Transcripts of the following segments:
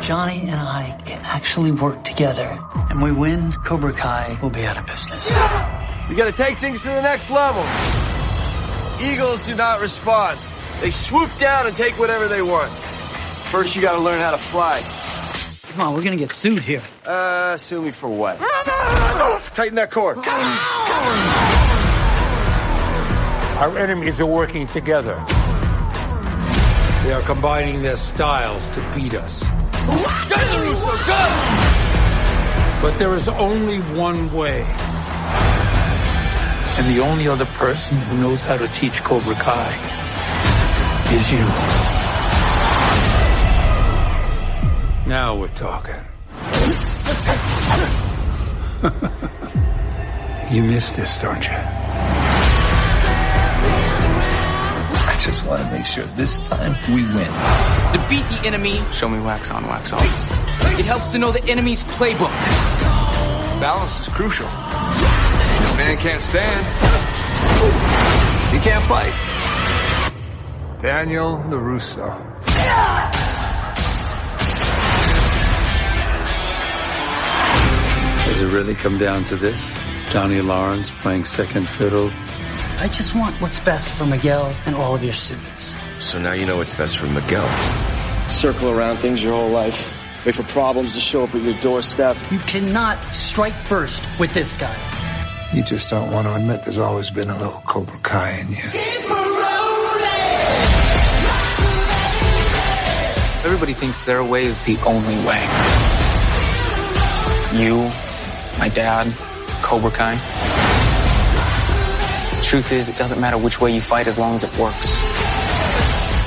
Johnny and I can actually work together, and we win, Cobra Kai will be out of business. We gotta take things to the next level. Eagles do not respond. They swoop down and take whatever they want. First, you gotta learn how to fly. Come on, we're gonna get sued here. Sue me for what? Tighten that cord. Our enemies are working together. They are combining their styles to beat us. Go, Russo, go! But there is only one way. And the only other person who knows how to teach Cobra Kai is you. Now we're talking. You missed this, don't you? I just want to make sure this time we win. To beat the enemy, show me wax on, wax off. It helps to know the enemy's playbook. Balance is crucial. Man can't stand. He can't fight. Daniel LaRusso. Does it really come down to this? Johnny Lawrence playing second fiddle? I just want what's best for Miguel and all of your students. So now you know what's best for Miguel. Circle around things your whole life. Wait for problems to show up at your doorstep. You cannot strike first with this guy. You just don't want to admit there's always been a little Cobra Kai in you. Everybody thinks their way is the only way. You, my dad, Cobra Kai. The truth is, it doesn't matter which way you fight as long as it works.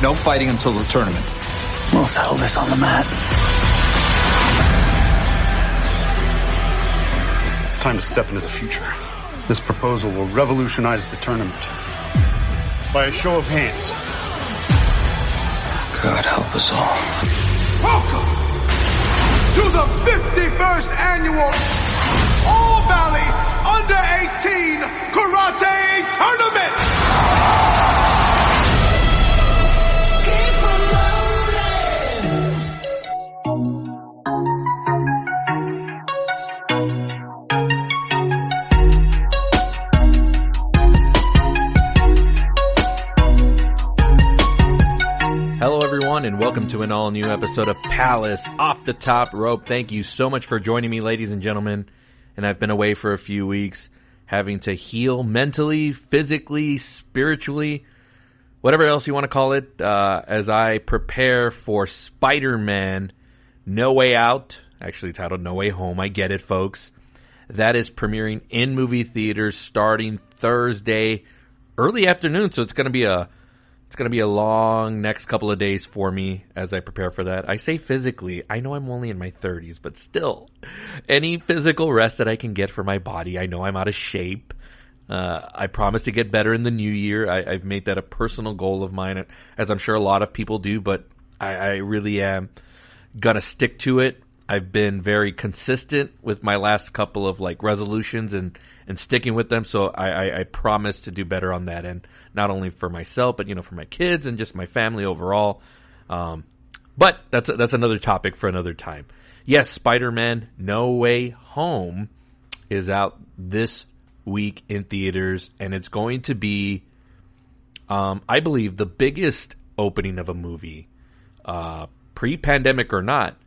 No fighting until the tournament. We'll settle this on the mat. It's time to step into the future. This proposal will revolutionize the tournament. By a show of hands. God help us all. Welcome to the 51st annual All Valley Under 18 Karate Tournament. Hello, everyone, and welcome to an all-new episode of Palace Off the Top Rope. Thank you so much for joining me, ladies and gentlemen. And I've been away for a few weeks, having to heal mentally, physically, spiritually, whatever else you want to call it, as I prepare for Spider-Man No Way Out, actually titled No Way Home. I get it, folks. That is premiering in movie theaters starting Thursday, early afternoon, so it's going to be a long next couple of days for me as I prepare for that. I say physically. I know I'm only in my 30s, but still, any physical rest that I can get for my body. I know I'm out of shape. I promise to get better in the new year. I've made that a personal goal of mine, as I'm sure a lot of people do, but I really am going to stick to it. I've been very consistent with my last couple of resolutions and sticking with them, so I promise to do better on that end, not only for myself, but for my kids and just my family overall. But that's another topic for another time. Yes, Spider-Man No Way Home is out this week in theaters, and it's going to be, I believe, the biggest opening of a movie, pre-pandemic or not,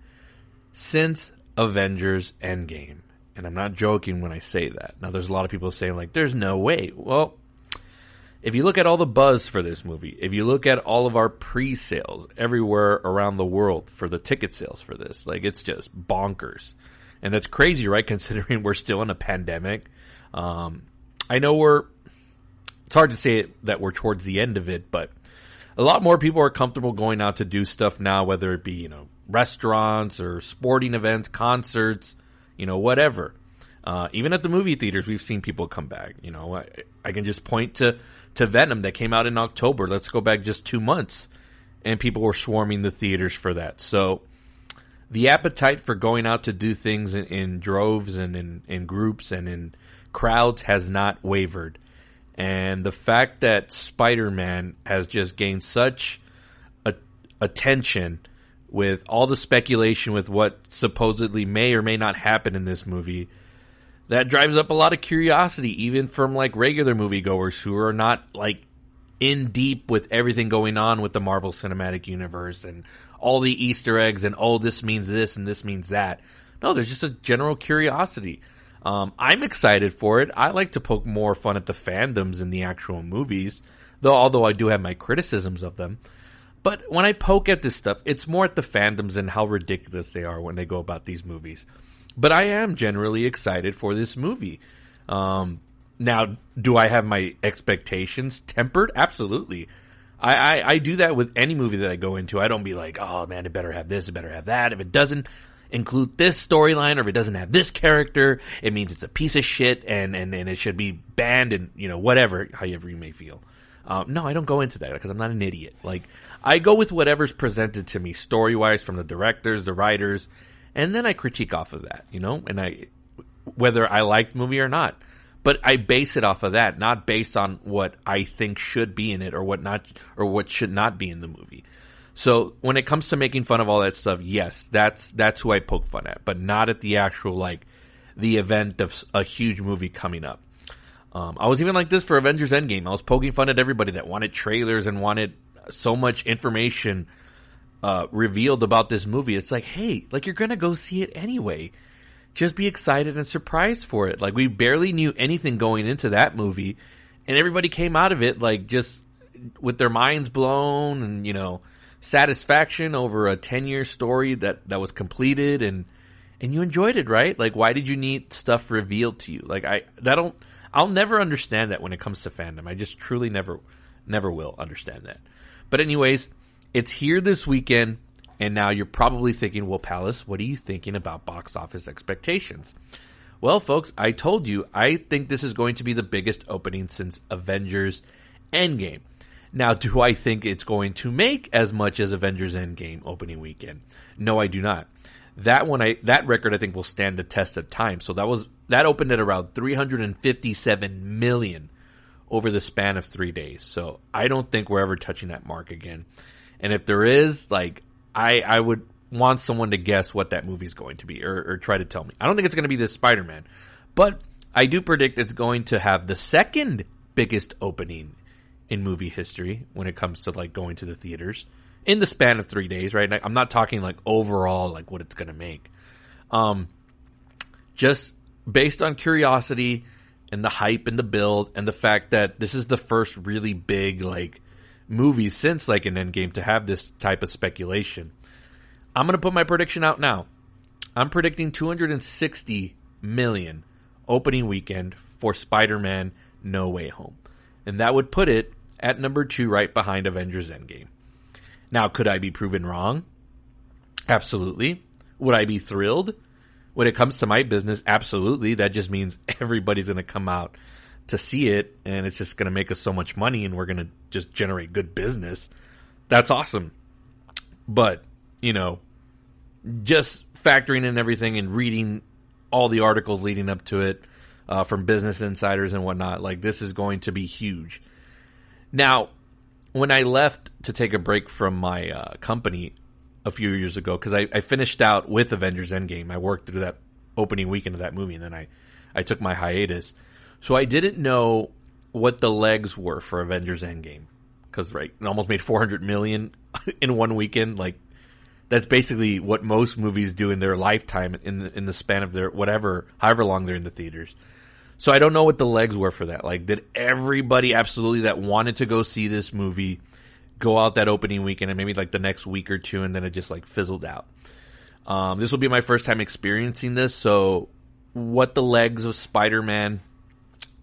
since Avengers Endgame. And I'm not joking when I say that. Now, there's a lot of people saying, there's no way. Well, if you look at all the buzz for this movie, if you look at all of our pre-sales everywhere around the world for the ticket sales for this, it's just bonkers. And that's crazy, right, considering we're still in a pandemic. I know it's hard to say that we're towards the end of it, but a lot more people are comfortable going out to do stuff now, whether it be, restaurants or sporting events, concerts, whatever. Even at the movie theaters, we've seen people come back. I can just point to Venom that came out in October. Let's go back just 2 months, and people were swarming the theaters for that. So the appetite for going out to do things in droves and in groups and in crowds has not wavered. And the fact that Spider-Man has just gained such attention with all the speculation with what supposedly may or may not happen in this movie, that drives up a lot of curiosity, even from like regular moviegoers who are not like in deep with everything going on with the Marvel Cinematic Universe and all the Easter eggs and, oh, this means this and this means that. No, there's just a general curiosity. I'm excited for it. I like to poke more fun at the fandoms in the actual movies, although I do have my criticisms of them. But when I poke at this stuff, it's more at the fandoms and how ridiculous they are when they go about these movies. But I am generally excited for this movie. Now, do I have my expectations tempered? Absolutely. I do that with any movie that I go into. I don't be like, oh man, it better have this, it better have that. If it doesn't include this storyline or if it doesn't have this character, it means it's a piece of shit and it should be banned and, you know, whatever, however you may feel. No, I don't go into that because I'm not an idiot. Like, I go with whatever's presented to me story-wise from the directors, the writers, and then I critique off of that, you know, and whether I like the movie or not. But I base it off of that, not based on what I think should be in it or what should not be in the movie. So when it comes to making fun of all that stuff, yes, that's who I poke fun at, but not at the actual, like, the event of a huge movie coming up. I was even like this for Avengers Endgame. I was poking fun at everybody that wanted trailers and wanted so much information revealed about this movie. It's like, hey, like, you're gonna go see it anyway. Just be excited and surprised for it. Like, we barely knew anything going into that movie, and everybody came out of it, like, just with their minds blown and, you know, satisfaction over a 10-year story that was completed, and you enjoyed it, right? Like, why did you need stuff revealed to you? Like, I'll never understand that when it comes to fandom. I just truly never will understand that. But anyways, it's here this weekend. And now you're probably thinking, well, Palace, what are you thinking about box office expectations? Well, folks, I told you, I think this is going to be the biggest opening since Avengers Endgame. Now, do I think it's going to make as much as Avengers Endgame opening weekend? No, I do not. That record, I think, will stand the test of time. So that opened at around 357 million over the span of 3 days. So I don't think we're ever touching that mark again. And if there is, like, I would want someone to guess what that movie's going to be or try to tell me. I don't think it's going to be this Spider-Man, but I do predict it's going to have the second biggest opening in movie history when it comes to, like, going to the theaters in the span of 3 days, right? I'm not talking, like, overall, like, what it's going to make. Just based on curiosity and the hype and the build and the fact that this is the first really big, like, movie since, like, an Endgame to have this type of speculation. I'm going to put my prediction out now. I'm predicting 260 million opening weekend for Spider-Man No Way Home. And that would put it at number 2 right behind Avengers Endgame. Now, could I be proven wrong? Absolutely. Would I be thrilled? When it comes to my business, absolutely. That just means everybody's going to come out to see it, and it's just going to make us so much money, and we're going to just generate good business. That's awesome. But, you know, just factoring in everything and reading all the articles leading up to it from Business Insiders and whatnot, like, this is going to be huge. Now, when I left to take a break from my company a few years ago, because I finished out with Avengers Endgame, I worked through that opening weekend of that movie, and then I took my hiatus. So I didn't know what the legs were for Avengers Endgame. Because, right, it almost made $400 million in one weekend. Like, that's basically what most movies do in their lifetime in the span of their however long they're in the theaters. So I don't know what the legs were for that. Like, did everybody absolutely that wanted to go see this movie go out that opening weekend and maybe, like, the next week or two, and then it just, like, fizzled out? This will be my first time experiencing this. So what the legs of Spider-Man...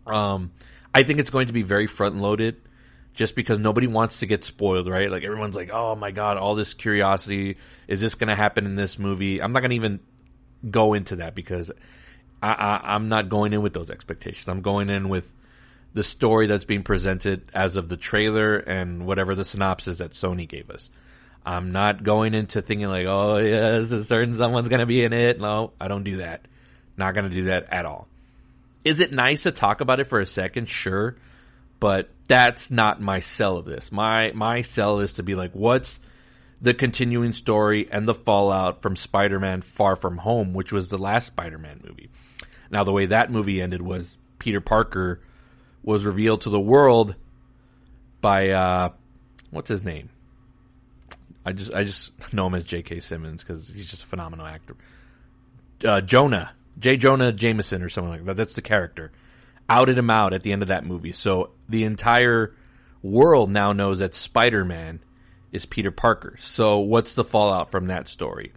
I think it's going to be very front-loaded just because nobody wants to get spoiled, right? Like, everyone's like, oh my god, all this curiosity. Is this going to happen in this movie? I'm not going to even go into that because I'm not going in with those expectations. I'm going in with the story that's being presented as of the trailer and whatever the synopsis that Sony gave us. I'm not going into thinking like, oh, yes, a certain someone's going to be in it. No, I don't do that. Not going to do that at all. Is it nice to talk about it for a second? Sure. But that's not my sell of this. My sell is to be like, what's the continuing story and the fallout from Spider-Man Far From Home, which was the last Spider-Man movie. Now, the way that movie ended was Peter Parker was revealed to the world by, what's his name? I just know him as J.K. Simmons because he's just a phenomenal actor. J. Jonah Jameson or something like that. That's the character. Outed him out at the end of that movie. So the entire world now knows that Spider-Man is Peter Parker. So what's the fallout from that story?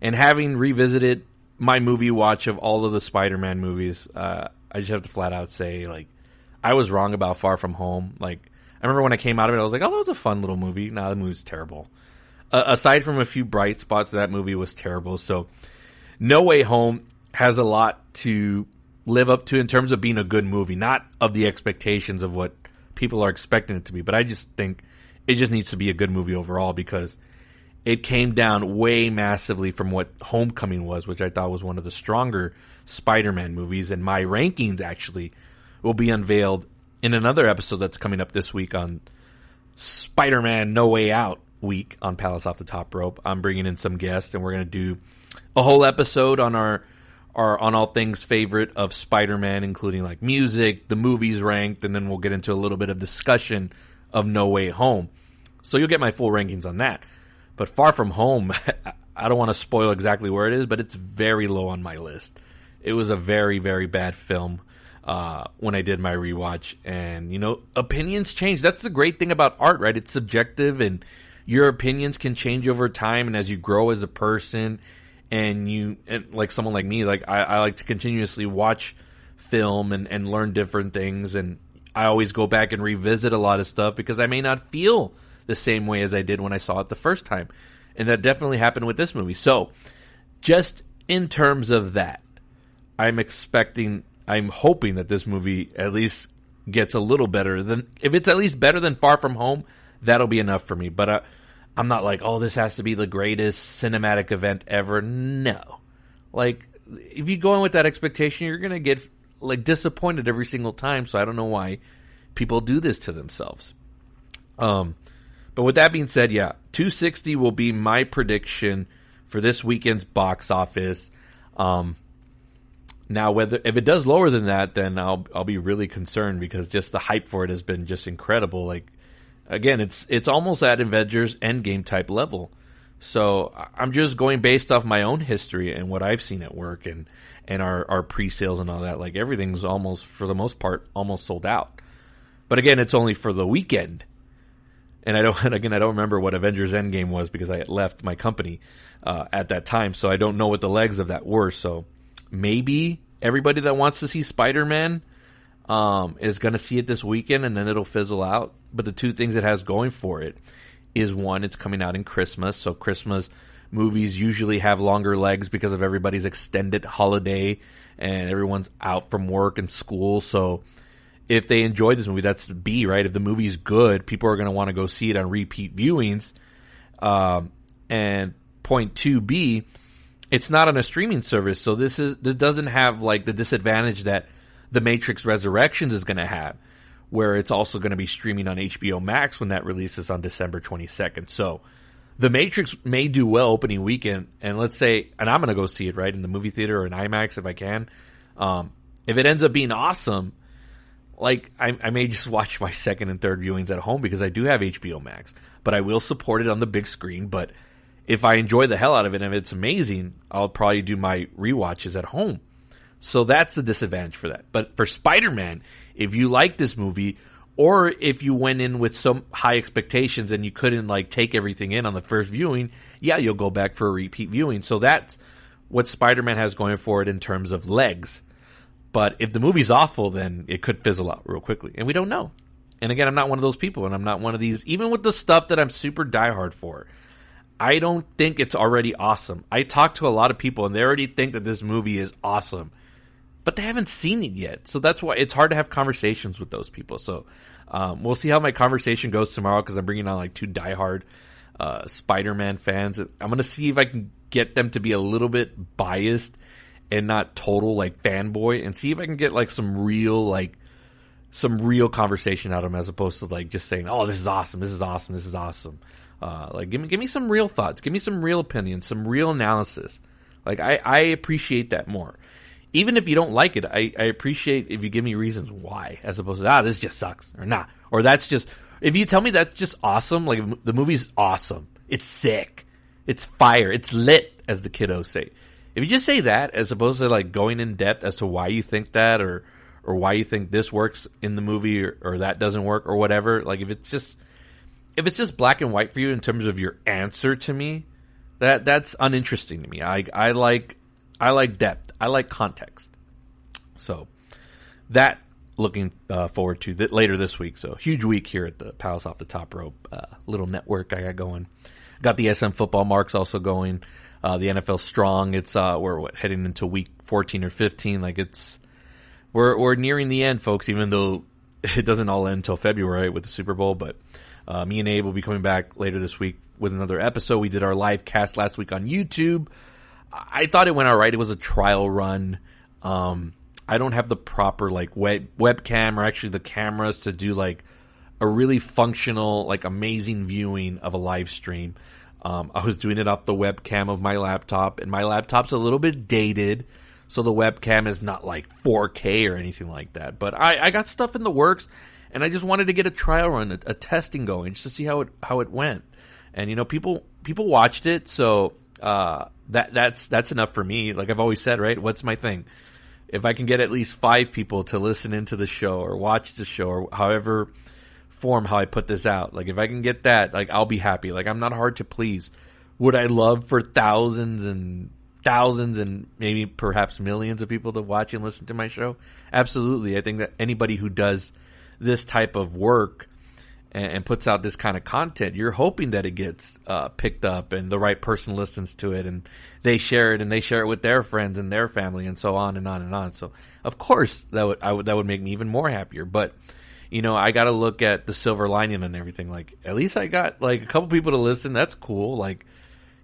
And having revisited my movie watch of all of the Spider-Man movies, I just have to flat out say, like, I was wrong about Far From Home. Like, I remember when I came out of it, I was like, oh, that was a fun little movie. Nah, the movie's terrible. Aside from a few bright spots, that movie was terrible. So No Way Home has a lot to live up to in terms of being a good movie, not of the expectations of what people are expecting it to be. But I just think it just needs to be a good movie overall because it came down way massively from what Homecoming was, which I thought was one of the stronger Spider-Man movies. And my rankings actually will be unveiled in another episode that's coming up this week on Spider-Man No Way Out week on Palace Off the Top Rope. I'm bringing in some guests, and we're going to do a whole episode on our on all things favorite of Spider-Man, including like music, the movies ranked, and then we'll get into a little bit of discussion of No Way Home. So you'll get my full rankings on that. But Far From Home, I don't want to spoil exactly where it is, but it's very low on my list. It was a very, very bad film when I did my rewatch. And, you know, opinions change. That's the great thing about art, right? It's subjective, and your opinions can change over time. And as you grow as a person, and like someone like me, like I like to continuously watch film and learn different things. And I always go back and revisit a lot of stuff because I may not feel the same way as I did when I saw it the first time. And that definitely happened with this movie. So just in terms of that, I'm hoping that this movie at least gets a little better than, if it's at least better than Far From Home, that'll be enough for me. But I'm not like, oh, this has to be the greatest cinematic event ever. No. Like, if you go in with that expectation, you're going to get like disappointed every single time. So I don't know why people do this to themselves. But with that being said, yeah, 260 will be my prediction for this weekend's box office. Now, if it does lower than that, then I'll be really concerned because just the hype for it has been just incredible. Like, again, it's almost at Avengers Endgame type level. So I'm just going based off my own history and what I've seen at work and our pre-sales and all that. Like, everything's almost, for the most part, almost sold out. But again, it's only for the weekend. And I don't remember what Avengers Endgame was because I had left my company at that time. So I don't know what the legs of that were. So maybe everybody that wants to see Spider-Man is going to see it this weekend, and then it'll fizzle out. But the two things it has going for it is, one, it's coming out in Christmas. So Christmas movies usually have longer legs because of everybody's extended holiday and everyone's out from work and school. So if they enjoy this movie, that's B, right? If the movie's good, people are going to want to go see it on repeat viewings. And point 2B, it's not on a streaming service. So this doesn't have like the disadvantage that The Matrix Resurrections is going to have, where it's also going to be streaming on HBO Max when that releases on December 22nd. So The Matrix may do well opening weekend, and let's say, and I'm going to go see it, right, in the movie theater or in IMAX if I can. If it ends up being awesome, like, I may just watch my second and third viewings at home because I do have HBO Max, but I will support it on the big screen. But if I enjoy the hell out of it and if it's amazing, I'll probably do my rewatches at home. So that's the disadvantage for that. But for Spider-Man, if you like this movie, or if you went in with some high expectations and you couldn't like take everything in on the first viewing, yeah, you'll go back for a repeat viewing. So that's what Spider-Man has going for it in terms of legs. But if the movie's awful, then it could fizzle out real quickly. And we don't know. And again, I'm not one of those people, and I'm not one of these, even with the stuff that I'm super diehard for, I don't think it's already awesome. I talk to a lot of people, and they already think that this movie is awesome, but they haven't seen it yet. So that's why it's hard to have conversations with those people. So we'll see how my conversation goes tomorrow, because I'm bringing on like two diehard Spider-Man fans. I'm going to see if I can get them to be a little bit biased and not total like fanboy, and see if I can get like some real conversation out of them, as opposed to like just saying, oh, this is awesome, this is awesome, this is awesome. Like, give me some real thoughts. Give me some real opinions, some real analysis. Like, I appreciate that more. Even if you don't like it, I appreciate if you give me reasons why, as opposed to, this just sucks, or nah. Or that's just, if you tell me that's just awesome, like, the movie's awesome. It's sick. It's fire. It's lit, as the kiddos say. If you just say that, as opposed to, like, going in depth as to why you think that, or why you think this works in the movie, or that doesn't work, or whatever, like, if it's just black and white for you in terms of your answer to me, that's uninteresting to me. I like depth. I like context. So that looking forward to later this week. So huge week here at the Palace Off the Top Rope little network I got going. Got the SM football marks also going. The NFL strong. It's we're heading into week 14 or 15. Like we're nearing the end, folks. Even though it doesn't all end until February with the Super Bowl, but me and Abe will be coming back later this week with another episode. We did our live cast last week on YouTube. I thought it went all right. It was a trial run. I don't have the proper like webcam or actually the cameras to do like a really functional, like amazing viewing of a live stream. I was doing it off the webcam of my laptop, and my laptop's a little bit dated, so the webcam is not like 4K or anything like that. But I got stuff in the works, and I just wanted to get a trial run, a testing going, just to see how it went. And you know, people watched it, so that's enough for me. Like I've always said, right? What's my thing? If I can get at least 5 people to listen into the show or watch the show or however form how I put this out, like if I can get that, like I'll be happy. Like I'm not hard to please. Would I love for thousands and maybe perhaps millions of people to watch and listen to my show? Absolutely. I think that anybody who does this type of work and puts out this kind of content, you're hoping that it gets picked up and the right person listens to it and they share it with their friends and their family and so on and on and on. So of course that would make me even more happier. But you know, I got to look at the silver lining and everything. Like at least I got like a couple people to listen. That's cool. Like,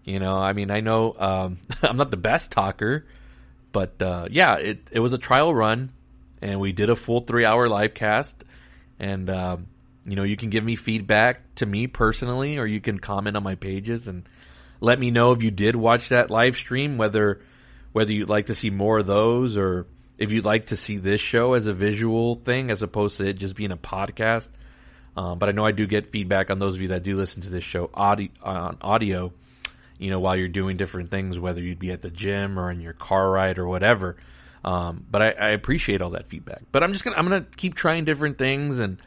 you know, I mean, I know I'm not the best talker, but yeah, it was a trial run and we did a full 3-hour live cast. And you know, you can give me feedback to me personally, or you can comment on my pages and let me know if you did watch that live stream, whether you'd like to see more of those, or if you'd like to see this show as a visual thing as opposed to it just being a podcast. But I know I do get feedback on those of you that do listen to this show on audio, you know, while you're doing different things, whether you'd be at the gym or in your car ride or whatever. But I appreciate all that feedback. But I'm gonna keep trying different things, and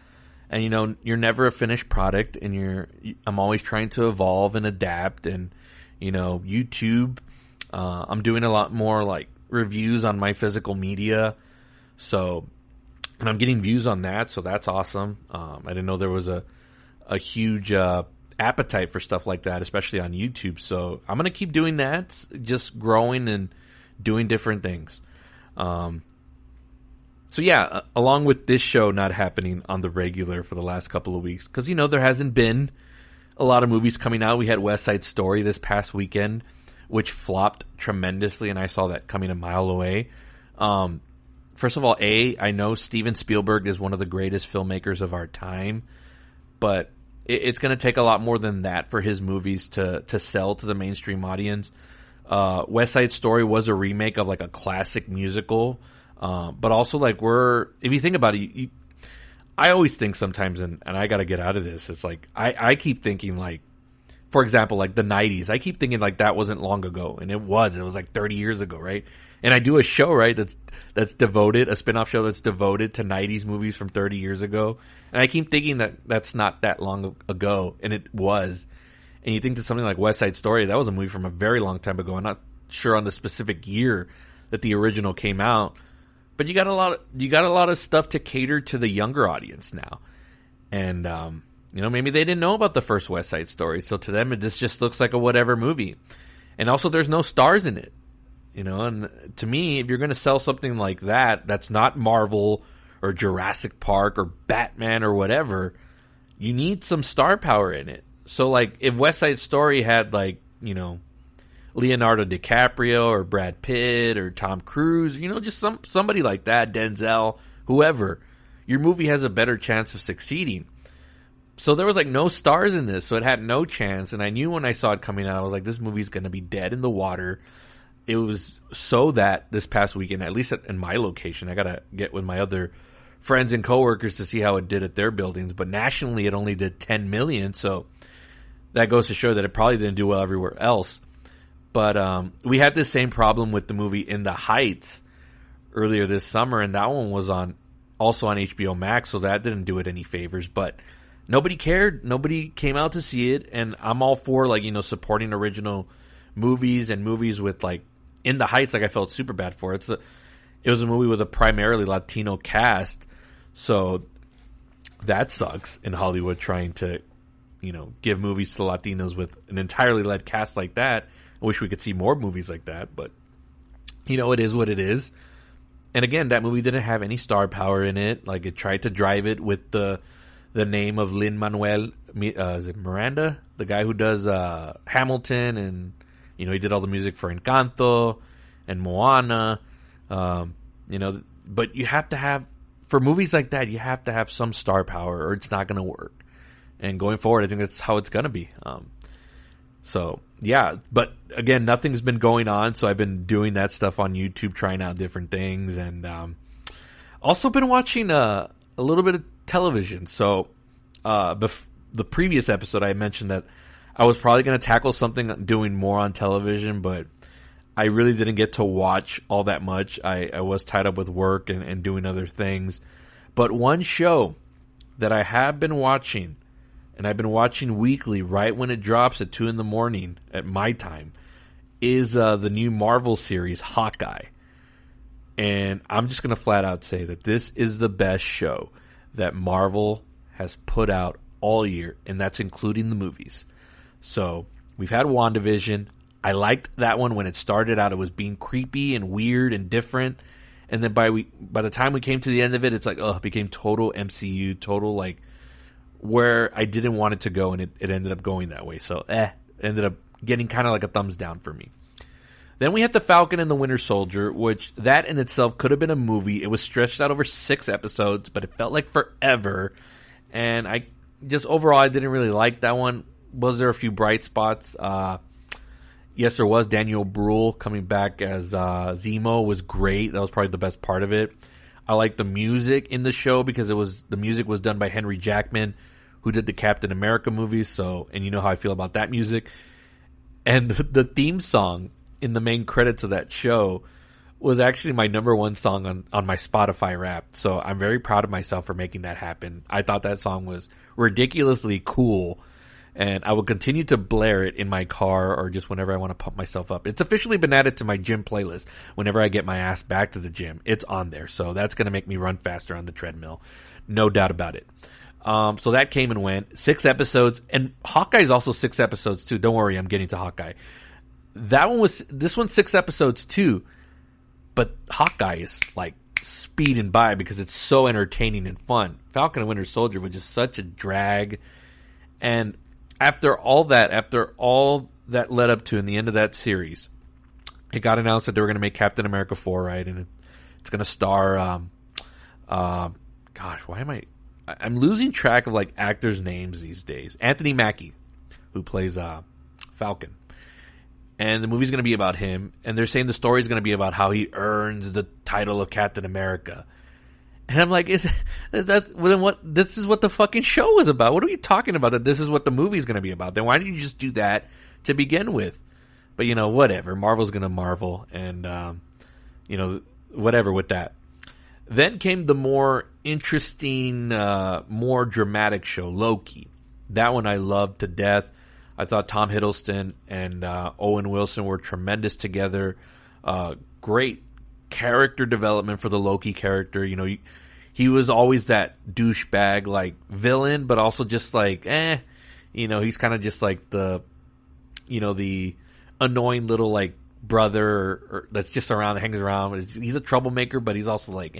you know, you're never a finished product, and I'm always trying to evolve and adapt. And you know, YouTube, I'm doing a lot more like reviews on my physical media, and I'm getting views on that, so that's awesome. I didn't know there was a huge appetite for stuff like that, especially on YouTube. So I'm gonna keep doing that, just growing and doing different things. So yeah, along with this show not happening on the regular for the last couple of weeks, because, you know, there hasn't been a lot of movies coming out. We had West Side Story this past weekend, which flopped tremendously, and I saw that coming a mile away. First of all, I know Steven Spielberg is one of the greatest filmmakers of our time, but it's going to take a lot more than that for his movies to sell to the mainstream audience. West Side Story was a remake of like a classic musical. But also, like, if you think about it, I always think sometimes, and I got to get out of this, it's like, I keep thinking, like, for example, like the 90s, I keep thinking like that wasn't long ago, and it was like 30 years ago, right? And I do a show, right, that's devoted, a spin-off show that's devoted to 90s movies from 30 years ago, and I keep thinking that that's not that long ago, and it was. And you think to something like West Side Story, that was a movie from a very long time ago. I'm not sure on the specific year that the original came out. But you got a lot of stuff to cater to the younger audience now, and you know, maybe they didn't know about the first West Side Story, so to them this just looks like a whatever movie. And also, there's no stars in it, you know. And to me, if you're going to sell something like that, that's not Marvel or Jurassic Park or Batman or whatever, you need some star power in it. So, like, if West Side Story had, like, you know, Leonardo DiCaprio or Brad Pitt or Tom Cruise, you know, just somebody like that, Denzel, whoever, your movie has a better chance of succeeding. So there was like no stars in this, so it had no chance. And I knew when I saw it coming out, I was like, this movie's going to be dead in the water. It was so that this past weekend, at least in my location, I got to get with my other friends and coworkers to see how it did at their buildings. But nationally, it only did 10 million. So that goes to show that it probably didn't do well everywhere else. But we had this same problem with the movie In the Heights earlier this summer, and that one was also on HBO Max, so that didn't do it any favors. But nobody cared. Nobody came out to see it, and I'm all for, like, you know, supporting original movies and movies with, like, In the Heights, like, I felt super bad for it. It was a movie with a primarily Latino cast, so that sucks in Hollywood trying to, you know, give movies to Latinos with an entirely led cast like that. I wish we could see more movies like that, but, you know, it is what it is. And again, that movie didn't have any star power in it. Like, it tried to drive it with the name of Lin-Manuel, is it Miranda? The guy who does Hamilton, and, you know, he did all the music for Encanto and Moana. You know, but you have to have, for movies like that, you have to have some star power or it's not going to work. And going forward, I think that's how it's going to be. So, yeah, but again, nothing's been going on, so I've been doing that stuff on YouTube, trying out different things, and also been watching a little bit of television. So, the previous episode, I mentioned that I was probably going to tackle something doing more on television, but I really didn't get to watch all that much. I was tied up with work and doing other things. But one show that I have been watching, and I've been watching weekly right when it drops at 2 in the morning at my time, is the new Marvel series, Hawkeye. And I'm just going to flat out say that this is the best show that Marvel has put out all year, and that's including the movies. So we've had WandaVision. I liked that one when it started out. It was being creepy and weird and different. And then by the time we came to the end of it, it's like, it became total MCU, total, like, where I didn't want it to go, and it ended up going that way. So, ended up getting kind of like a thumbs down for me. Then we had The Falcon and the Winter Soldier, which that in itself could have been a movie. It was stretched out over 6 episodes, but it felt like forever. And I just, overall, I didn't really like that one. Was there a few bright spots? Yes, there was. Daniel Bruhl coming back as Zemo was great. That was probably the best part of it. I like the music in the show because the music was done by Henry Jackman, who did the Captain America movies. So, and you know how I feel about that music. And the theme song in the main credits of that show was actually my number 1 song on my Spotify Wrapped. So I'm very proud of myself for making that happen. I thought that song was ridiculously cool. And I will continue to blare it in my car or just whenever I want to pump myself up. It's officially been added to my gym playlist. Whenever I get my ass back to the gym, it's on there. So that's going to make me run faster on the treadmill. No doubt about it. So that came and went. 6 episodes. And Hawkeye is also 6 episodes too. Don't worry, I'm getting to Hawkeye. This one's 6 episodes too. But Hawkeye is like speeding by because it's so entertaining and fun. Falcon and Winter Soldier was just such a drag. And after all that led up to in the end of that series, it got announced that they were going to make Captain America 4, right? And it's going to star, I'm losing track of, like, actors' names these days. Anthony Mackie, who plays Falcon. And the movie's going to be about him. And they're saying the story's going to be about how he earns the title of Captain America. And I'm like, is that what? This is what the fucking show was about. What are we talking about? That this is what the movie's going to be about? Then why didn't you just do that to begin with? But, you know, whatever. Marvel's going to Marvel, and you know, whatever with that. Then came the more interesting, more dramatic show, Loki. That one I loved to death. I thought Tom Hiddleston and Owen Wilson were tremendous together. Great character development for the Loki character. You know, he was always that douchebag like villain, but also just like you know, he's kind of just like the, you know, the annoying little like brother or that's just around, hangs around. He's a troublemaker, but he's also like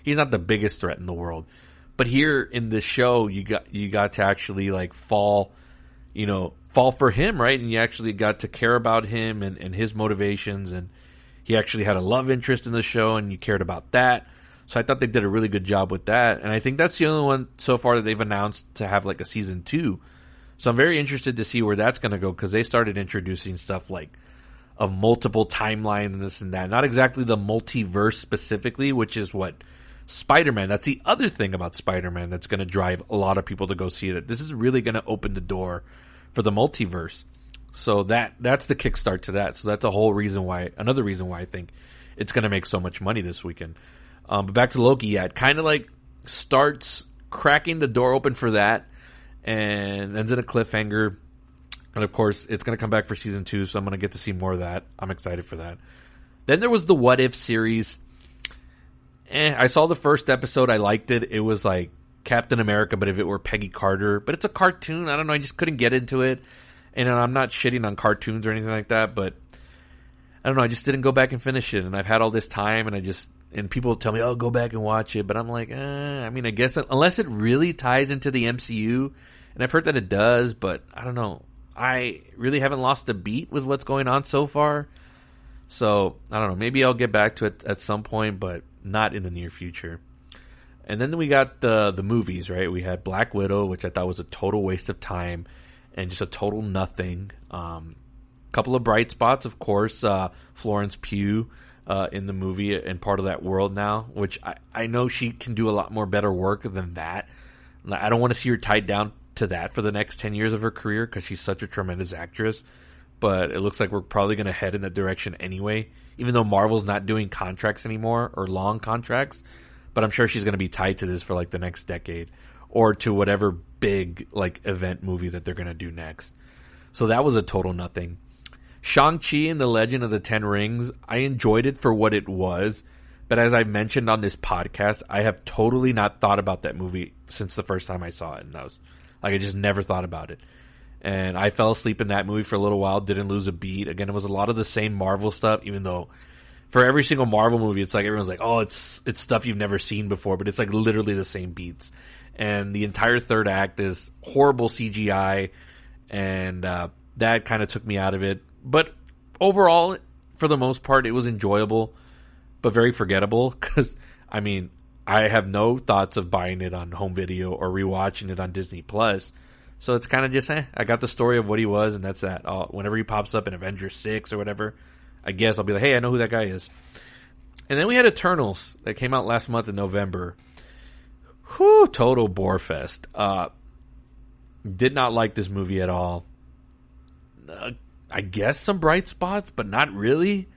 he's not the biggest threat in the world. But here in this show, you got to actually like fall for him, right? And you actually got to care about him and his motivations, and he actually had a love interest in the show, and you cared about that. So I thought they did a really good job with that. And I think that's the only one so far that they've announced to have like a season 2. So I'm very interested to see where that's going to go, because they started introducing stuff like a multiple timeline and this and that. Not exactly the multiverse specifically, which is what Spider-Man. That's the other thing about Spider-Man that's going to drive a lot of people to go see it. This is really going to open the door for the multiverse. So that's the kickstart to that. So that's another reason why I think it's going to make so much money this weekend. But back to Loki, it kind of like starts cracking the door open for that and ends in a cliffhanger. And of course, it's going to come back for season 2, so I'm going to get to see more of that. I'm excited for that. Then there was the What If series. I saw the first episode. I liked it. It was like Captain America, but if it were Peggy Carter. But it's a cartoon. I don't know. I just couldn't get into it. And I'm not shitting on cartoons or anything like that, but I don't know. I just didn't go back and finish it. And I've had all this time, and people tell me, oh, go back and watch it. But I'm like, I mean, I guess unless it really ties into the MCU, and I've heard that it does, but I don't know. I really haven't lost a beat with what's going on so far. So, I don't know. Maybe I'll get back to it at some point, but not in the near future. And then we got the movies, right? We had Black Widow, which I thought was a total waste of time and just a total nothing. Couple of bright spots, of course. Florence Pugh in the movie and part of that world now, which I know she can do a lot more better work than that. I don't want to see her tied down to that for the next 10 years of her career, because she's such a tremendous actress. But it looks like we're probably going to head in that direction anyway, even though Marvel's not doing contracts anymore, or long contracts. But I'm sure she's going to be tied to this for like the next decade, or to whatever big like event movie that they're going to do next. So that was a total nothing. Shang-Chi and the Legend of the Ten Rings, I enjoyed it for what it was. But as I mentioned on this podcast, I have totally not thought about that movie since the first time I saw it. And I just never thought about it. And I fell asleep in that movie for a little while, didn't lose a beat. Again, it was a lot of the same Marvel stuff, even though for every single Marvel movie, it's like everyone's like, oh, it's stuff you've never seen before, but it's like literally the same beats. And the entire third act is horrible CGI, and that kind of took me out of it. But overall, for the most part, it was enjoyable, but very forgettable, because, I mean, I have no thoughts of buying it on home video or rewatching it on Disney+. So it's kind of just, I got the story of what he was, and that's that. Whenever he pops up in Avengers 6 or whatever, I guess I'll be like, hey, I know who that guy is. And then we had Eternals that came out last month in November. Whew, total bore fest. Did not like this movie at all. I guess some bright spots, but not really.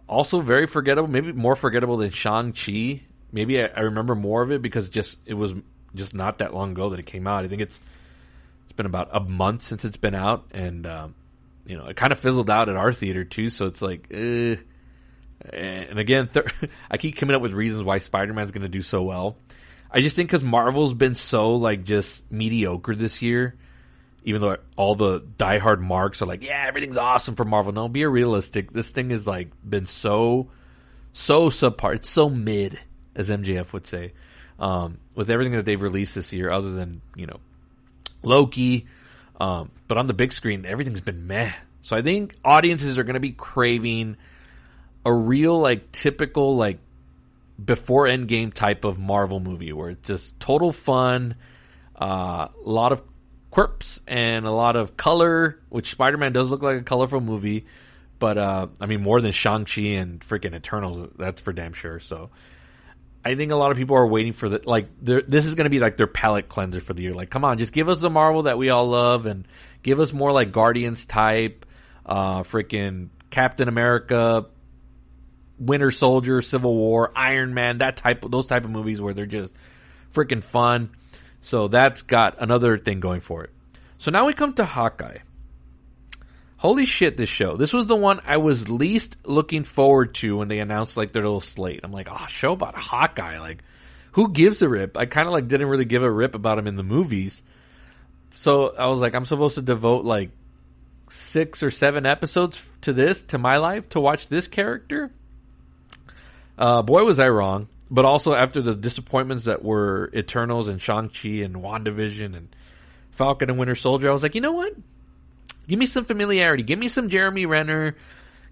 Also very forgettable, maybe more forgettable than Shang-Chi. Maybe I remember more of it because it was just not that long ago that it came out. I think it's been about a month since it's been out, and it kind of fizzled out at our theater too. So it's like, and again, I keep coming up with reasons why Spider-Man's going to do so well. I just think because Marvel's been so like just mediocre this year, even though all the diehard marks are like, yeah, everything's awesome for Marvel. No, be realistic. This thing has like been so subpar. It's so mid, as MJF would say, with everything that they've released this year, other than Loki. But on the big screen, everything's been meh. So I think audiences are going to be craving a real like typical like before Endgame type of Marvel movie where it's just total fun, a lot of quirks and a lot of color, which Spider-Man does look like a colorful movie, but I mean more than Shang-Chi and freaking Eternals, that's for damn sure. So I think a lot of people are waiting for this is going to be like their palate cleanser for the year. Like, come on, just give us the Marvel that we all love and give us more like Guardians type, freaking Captain America, Winter Soldier, Civil War, Iron Man, those type of movies where they're just freaking fun. So that's got another thing going for it. So now we come to Hawkeye. Holy shit, this show. This was the one I was least looking forward to when they announced like their little slate. I'm like, oh, show about Hawkeye. Like, who gives a rip? I kind of like didn't really give a rip about him in the movies. So I was like, I'm supposed to devote like 6 or 7 episodes to my life, to watch this character? Boy, was I wrong. But also after the disappointments that were Eternals and Shang-Chi and WandaVision and Falcon and Winter Soldier, I was like, you know what? Give me some familiarity. Give me some Jeremy Renner.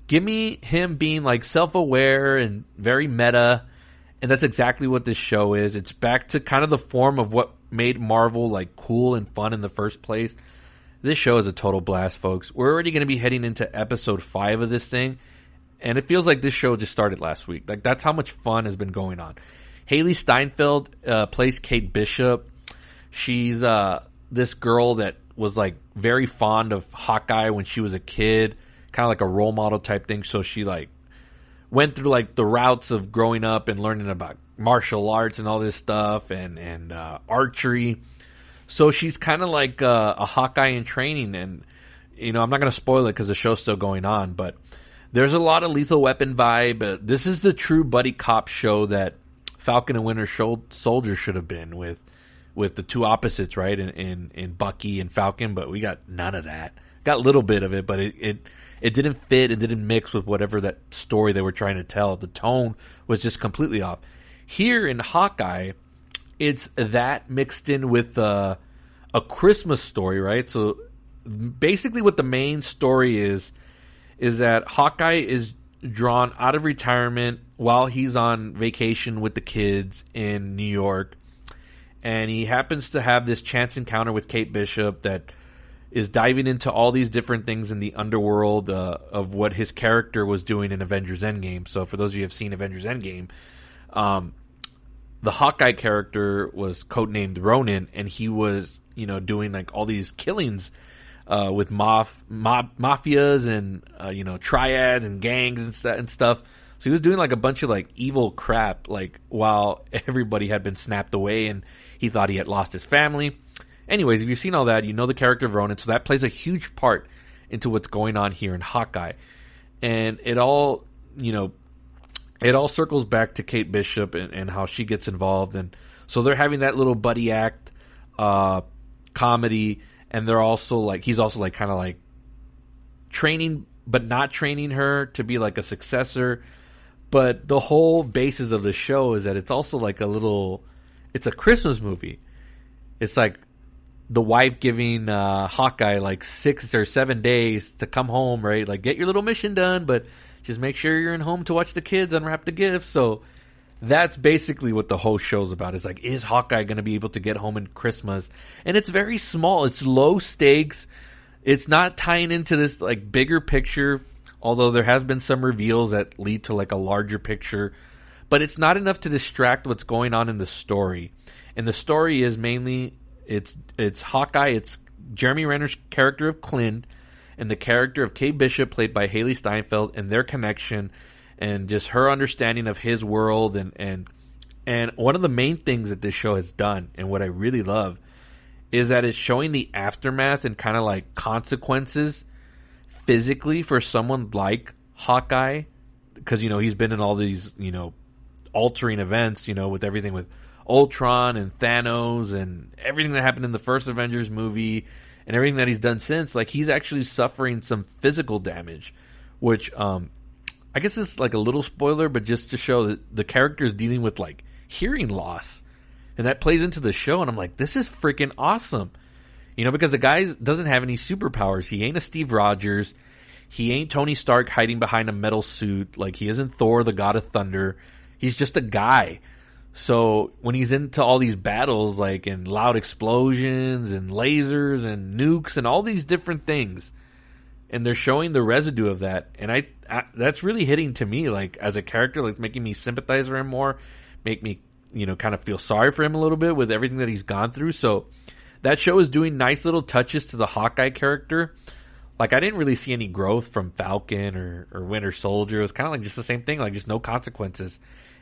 Give me him being like self-aware and very meta. And that's exactly what this show is. It's back to kind of the form of what made Marvel like cool and fun in the first place. This show is a total blast, folks. We're already going to be heading into episode 5 of this thing. And it feels like this show just started last week. Like, that's how much fun has been going on. Haley Steinfeld plays Kate Bishop. She's this girl that was like very fond of Hawkeye when she was a kid. Kind of like a role model type thing. So she like went through like the routes of growing up and learning about martial arts and all this stuff and archery. So she's kind of like a Hawkeye in training. And, you know, I'm not going to spoil it because the show's still going on. But there's a lot of Lethal Weapon vibe. This is the true buddy cop show that Falcon and Winter Soldier should have been with the two opposites, right? In Bucky and Falcon. But we got none of that. Got a little bit of it, but it didn't fit. It didn't mix with whatever that story they were trying to tell. The tone was just completely off. Here in Hawkeye, it's that mixed in with a Christmas story, right? So basically what the main story is that Hawkeye is drawn out of retirement while he's on vacation with the kids in New York. And he happens to have this chance encounter with Kate Bishop that is diving into all these different things in the underworld of what his character was doing in Avengers Endgame. So for those of you who have seen Avengers Endgame, the Hawkeye character was codenamed Ronin, and he was, you know, doing like all these killings with mafias and you know, triads and gangs and stuff. So he was doing like a bunch of like evil crap, like while everybody had been snapped away, and he thought he had lost his family. Anyways, if you've seen all that, you know the character of Ronin, so that plays a huge part into what's going on here in Hawkeye. And it all, you know, it all circles back to Kate Bishop and how she gets involved. And so they're having that little buddy act comedy, and they're also like, he's also like kind of like training, but not training her to be like a successor. But the whole basis of the show is that it's also like it's a Christmas movie. It's like the wife giving Hawkeye like 6 or 7 days to come home, right? Like, get your little mission done, but just make sure you're in home to watch the kids unwrap the gifts. So that's basically what the whole show's about. Is like, is Hawkeye going to be able to get home in Christmas? And it's very small. It's low stakes. It's not tying into this like bigger picture, although there has been some reveals that lead to like a larger picture. But it's not enough to distract what's going on in the story. And the story is mainly it's Hawkeye, it's Jeremy Renner's character of Clint, and the character of Kate Bishop, played by Haley Steinfeld, and their connection, and just her understanding of his world. And one of the main things that this show has done, and what I really love, is that it's showing the aftermath and kind of like consequences physically for someone like Hawkeye, because, you know, he's been in all these, you know, altering events, you know, with everything with Ultron and Thanos and everything that happened in the first Avengers movie and everything that he's done since. Like, he's actually suffering some physical damage, which I guess is like a little spoiler, but just to show that the character is dealing with like hearing loss, and that plays into the show. And I'm like, this is freaking awesome, you know, because the guy doesn't have any superpowers. He ain't a Steve Rogers. He ain't Tony Stark hiding behind a metal suit. Like, he isn't Thor, the God of Thunder. He's just a guy. So when he's into all these battles, like, and loud explosions and lasers and nukes and all these different things, and they're showing the residue of that, and I that's really hitting to me, like, as a character, like, making me sympathize for him more, make me, you know, kind of feel sorry for him a little bit with everything that he's gone through. So that show is doing nice little touches to the Hawkeye character. Like, I didn't really see any growth from Falcon or Winter Soldier. It was kind of like just the same thing, like just no consequences.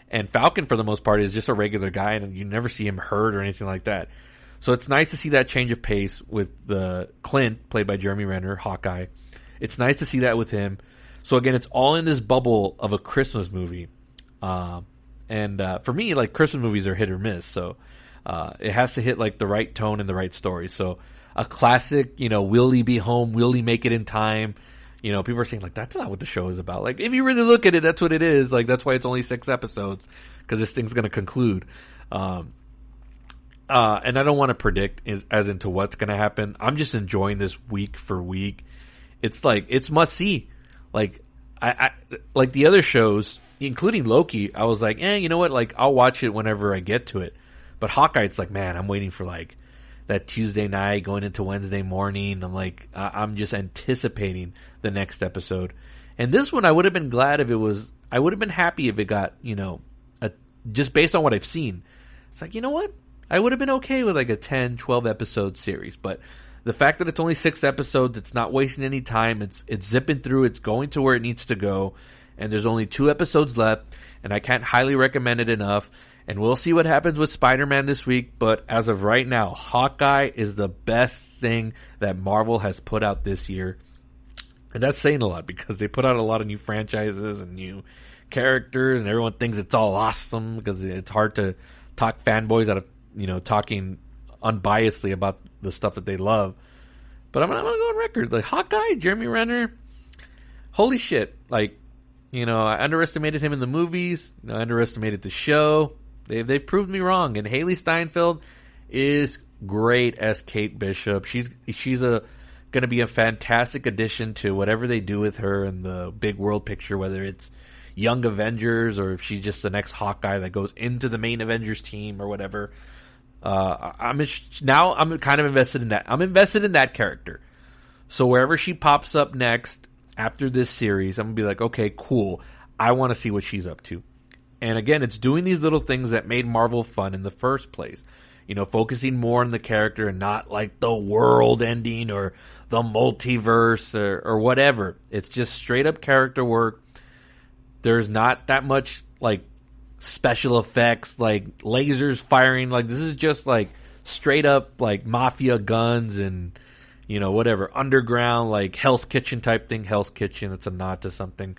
And Falcon, for the most part, is just a regular guy, and you never see him hurt or anything like that. So it's nice to see that change of pace with the Clint, played by Jeremy Renner, Hawkeye. It's nice to see that with him. So again, it's all in this bubble of a Christmas movie. And for me, like, Christmas movies are hit or miss. So it has to hit like the right tone and the right story. So a classic, you know, will he be home? Will he make it in time? You know, people are saying, like, that's not what the show is about. Like, if you really look at it, that's what it is. Like, that's why it's only 6 episodes, because this thing's going to conclude. And I don't want to predict as into what's going to happen. I'm just enjoying this week for week. It's like, it's must see. Like, I like the other shows, including Loki, I was like, you know what? Like, I'll watch it whenever I get to it. But Hawkeye, it's like, man, I'm waiting for like that Tuesday night going into Wednesday morning. I'm like, I'm just anticipating the next episode. And this one, I would have been glad if it was, I would have been happy if it got, just based on what I've seen. It's like, you know what? I would have been okay with like a 10, 12 episode series. But the fact that it's only 6 episodes, it's not wasting any time. It's zipping through. It's going to where it needs to go. And there's only 2 episodes left. And I can't highly recommend it enough. And we'll see what happens with Spider-Man this week. But as of right now, Hawkeye is the best thing that Marvel has put out this year. And that's saying a lot because they put out a lot of new franchises and new characters. And everyone thinks it's all awesome because it's hard to talk fanboys out of, talking unbiasedly about the stuff that they love. But I'm going to go on record. Like, Hawkeye, Jeremy Renner, holy shit. Like, I underestimated him in the movies. I underestimated the show. They proved me wrong. And Haley Steinfeld is great as Kate Bishop. She's going to be a fantastic addition to whatever they do with her in the big world picture, whether it's Young Avengers or if she's just the next Hawkeye that goes into the main Avengers team or whatever. I'm kind of invested in that. I'm invested in that character. So wherever she pops up next after this series, I'm going to be like, okay, cool. I want to see what she's up to. And again, it's doing these little things that made Marvel fun in the first place. Focusing more on the character and not like the world ending or the multiverse or whatever. It's just straight up character work. There's not that much like special effects, like lasers firing. Like, this is just like straight up like mafia guns and, whatever, underground, like Hell's Kitchen type thing. Hell's Kitchen, it's a nod to something.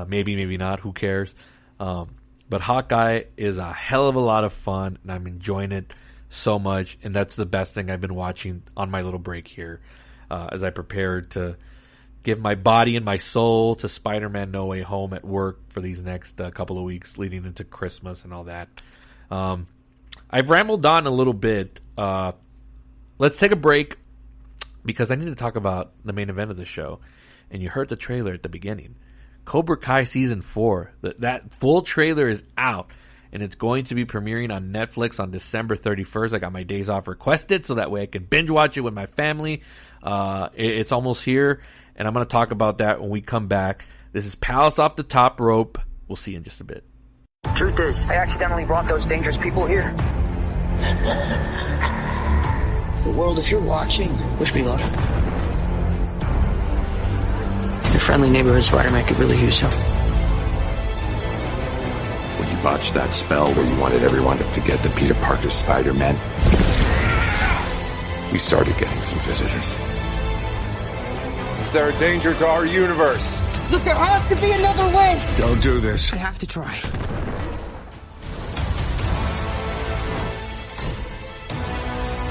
Maybe not. Who cares? But Hawkeye is a hell of a lot of fun, and I'm enjoying it so much. And that's the best thing I've been watching on my little break here as I prepared to give my body and my soul to Spider-Man No Way Home at work for these next couple of weeks leading into Christmas and all that. I've rambled on a little bit. Let's take a break because I need to talk about the main event of the show. And you heard the trailer at the beginning. Cobra Kai Season 4. That full trailer is out, and it's going to be premiering on Netflix on December 31st. I got my days off requested, so that way I can binge watch it with my family. It's almost here, and I'm going to talk about that when we come back. This is Palace Off the Top Rope. We'll see you in just a bit. Truth is, I accidentally brought those dangerous people here. The world, if you're watching, wish me luck. Your friendly neighborhood Spider-Man could really use some. When you botched that spell where you wanted everyone to forget that Peter Parker's Spider-Man, we started getting some visitors. They're a danger to our universe. Look, there has to be another way. Don't do this. I have to try.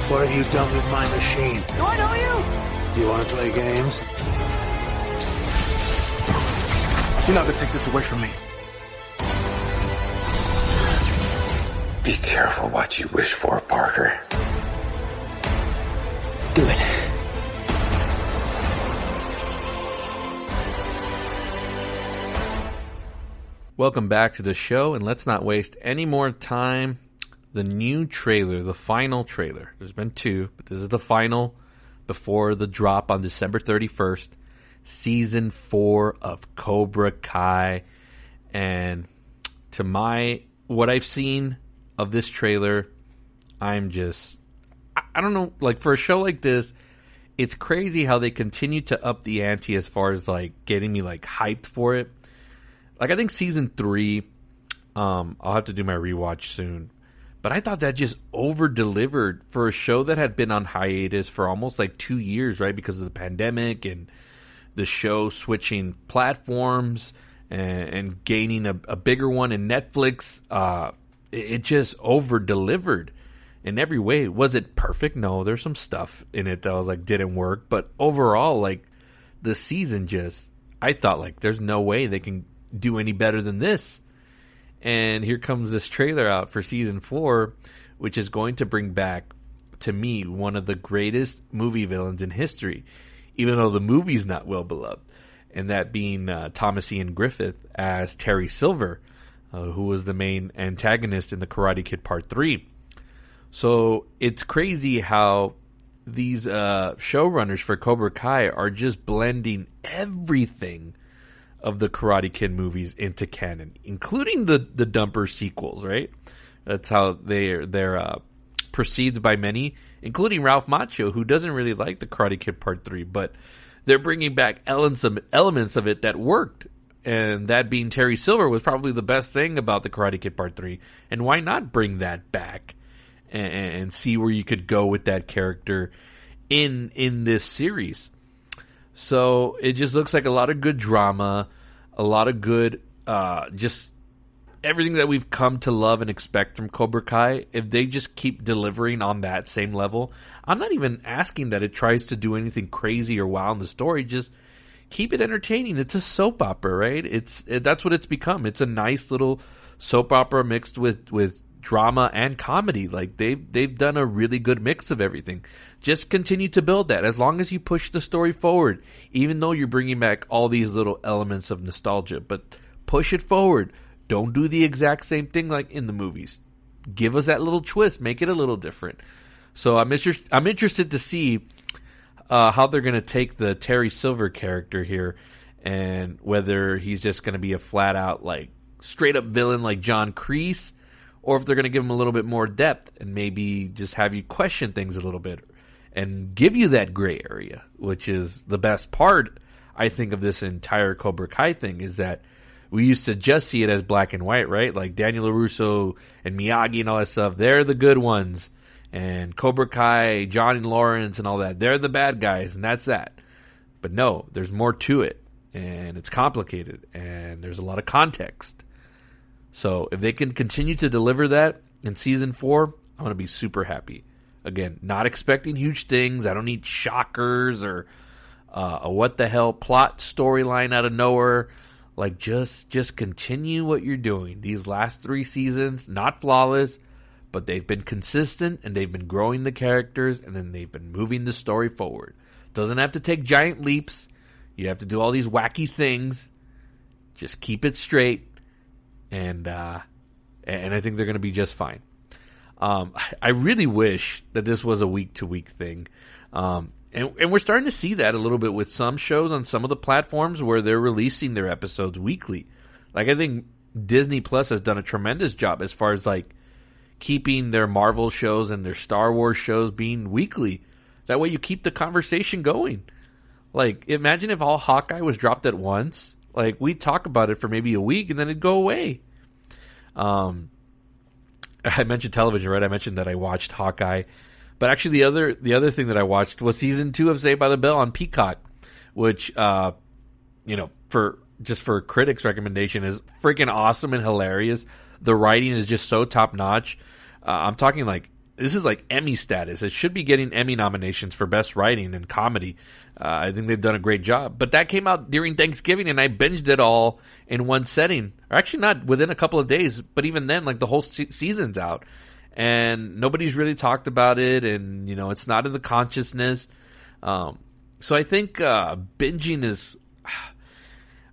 What have you done with my machine? Do I know you? You want to play games? You're not going to take this away from me. Be careful what you wish for, Parker. Do it. Welcome back to the show, and let's not waste any more time. The new trailer, the final trailer. There's been 2, but this is the final before the drop on December 31st. Season 4 of Cobra Kai. And to what I've seen of this trailer, I'm just, I don't know, like for a show like this, it's crazy how they continue to up the ante as far as like getting me like hyped for it. Like I think season 3, I'll have to do my rewatch soon. But I thought that just over-delivered for a show that had been on hiatus for almost like 2 years, right? Because of the pandemic and the show switching platforms and gaining a bigger one in Netflix. It just over-delivered in every way. Was it perfect? No, there's some stuff in it that I was like didn't work. But overall, like the season I thought like there's no way they can do any better than this. And here comes this trailer out for season 4, which is going to bring back, to me, one of the greatest movie villains in history, even though the movie's not well beloved. and that being Thomas Ian Griffith as Terry Silver, who was the main antagonist in the Karate Kid Part 3. So it's crazy how these showrunners for Cobra Kai are just blending everything of the Karate Kid movies into canon, including the dumper sequels, right? That's how they're perceived by many, including Ralph Macchio, who doesn't really like the Karate Kid Part 3, but they're bringing back elements of it that worked. And that being Terry Silver was probably the best thing about the Karate Kid Part 3. And why not bring that back and see where you could go with that character in this series? So it just looks like a lot of good drama, a lot of good, just everything that we've come to love and expect from Cobra Kai. If they just keep delivering on that same level, I'm not even asking that it tries to do anything crazy or wow in the story. Just keep it entertaining. It's a soap opera, right? That's what it's become. It's a nice little soap opera mixed with drama and comedy. Like they've done a really good mix of everything. Just continue to build that as long as you push the story forward, even though you're bringing back all these little elements of nostalgia, but push it forward. Don't do the exact same thing like in the movies. Give us that little twist. Make it a little different. So I'm interested to see how they're going to take the Terry Silver character here, and whether he's just going to be a flat out like straight up villain like John Kreese, or if they're going to give him a little bit more depth and maybe just have you question things a little bit and give you that gray area, which is the best part, I think, of this entire Cobra Kai thing, is that we used to just see it as black and white, right? Like Daniel LaRusso and Miyagi and all that stuff, they're the good ones. And Cobra Kai, Johnny Lawrence and all that, they're the bad guys, and that's that. But no, there's more to it, and it's complicated, and there's a lot of context. So if they can continue to deliver that in Season 4, I'm going to be super happy. Again, not expecting huge things. I don't need shockers or a what-the-hell plot storyline out of nowhere. Like, just continue what you're doing. These last 3 seasons, not flawless, but they've been consistent, and they've been growing the characters, and then they've been moving the story forward. Doesn't have to take giant leaps. You have to do all these wacky things. Just keep it straight, and I think they're going to be just fine. I really wish that this was a week-to-week thing. And we're starting to see that a little bit with some shows on some of the platforms where they're releasing their episodes weekly. Like, I think Disney Plus has done a tremendous job as far as, like, keeping their Marvel shows and their Star Wars shows being weekly. That way you keep the conversation going. Like, imagine if all Hawkeye was dropped at once. Like, we'd talk about it for maybe a week and then it'd go away. I mentioned television, right? I mentioned that I watched Hawkeye. But actually the other thing that I watched was Season 2 of Saved by the Bell on Peacock, which, for critics' recommendation, is freaking awesome and hilarious. The writing is just so top-notch. I'm talking like, this is like Emmy status. It should be getting Emmy nominations for Best Writing and Comedy. I think they've done a great job. But that came out during Thanksgiving, and I binged it all in one setting. Or actually not within a couple of days, but even then, like, the whole season's out. And nobody's really talked about it, and, it's not in the consciousness. So I think binging is...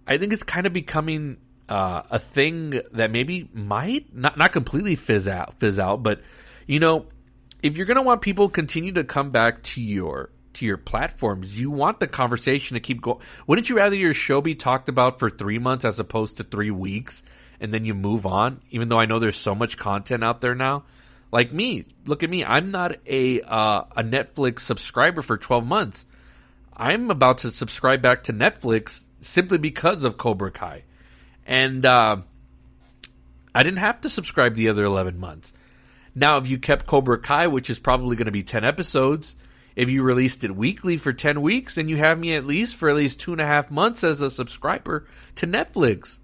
I think it's kind of becoming a thing that maybe might not completely fizz out, but if you're going to want people to continue to come back to your platforms, you want the conversation to keep going. Wouldn't you rather your show be talked about for 3 months as opposed to 3 weeks, and then you move on? Even though I know there's so much content out there now. Like me, look at me. I'm not a Netflix subscriber for 12 months. I'm about to subscribe back to Netflix simply because of Cobra Kai. And I didn't have to subscribe the other 11 months. Now, if you kept Cobra Kai, which is probably going to be 10 episodes, if you released it weekly for 10 weeks, then you have me at least 2.5 months as a subscriber to Netflix.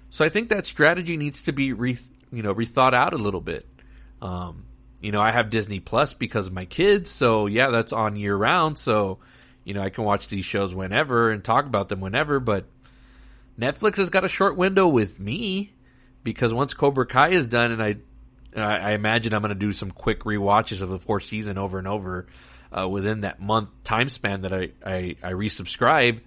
So I think that strategy needs to be rethought out a little bit. I have Disney Plus because of my kids, so yeah, that's on year round. So, I can watch these shows whenever and talk about them whenever, but Netflix has got a short window with me because once Cobra Kai is done, and I imagine I'm going to do some quick rewatches of the 4th season over and over within that month time span that I resubscribe.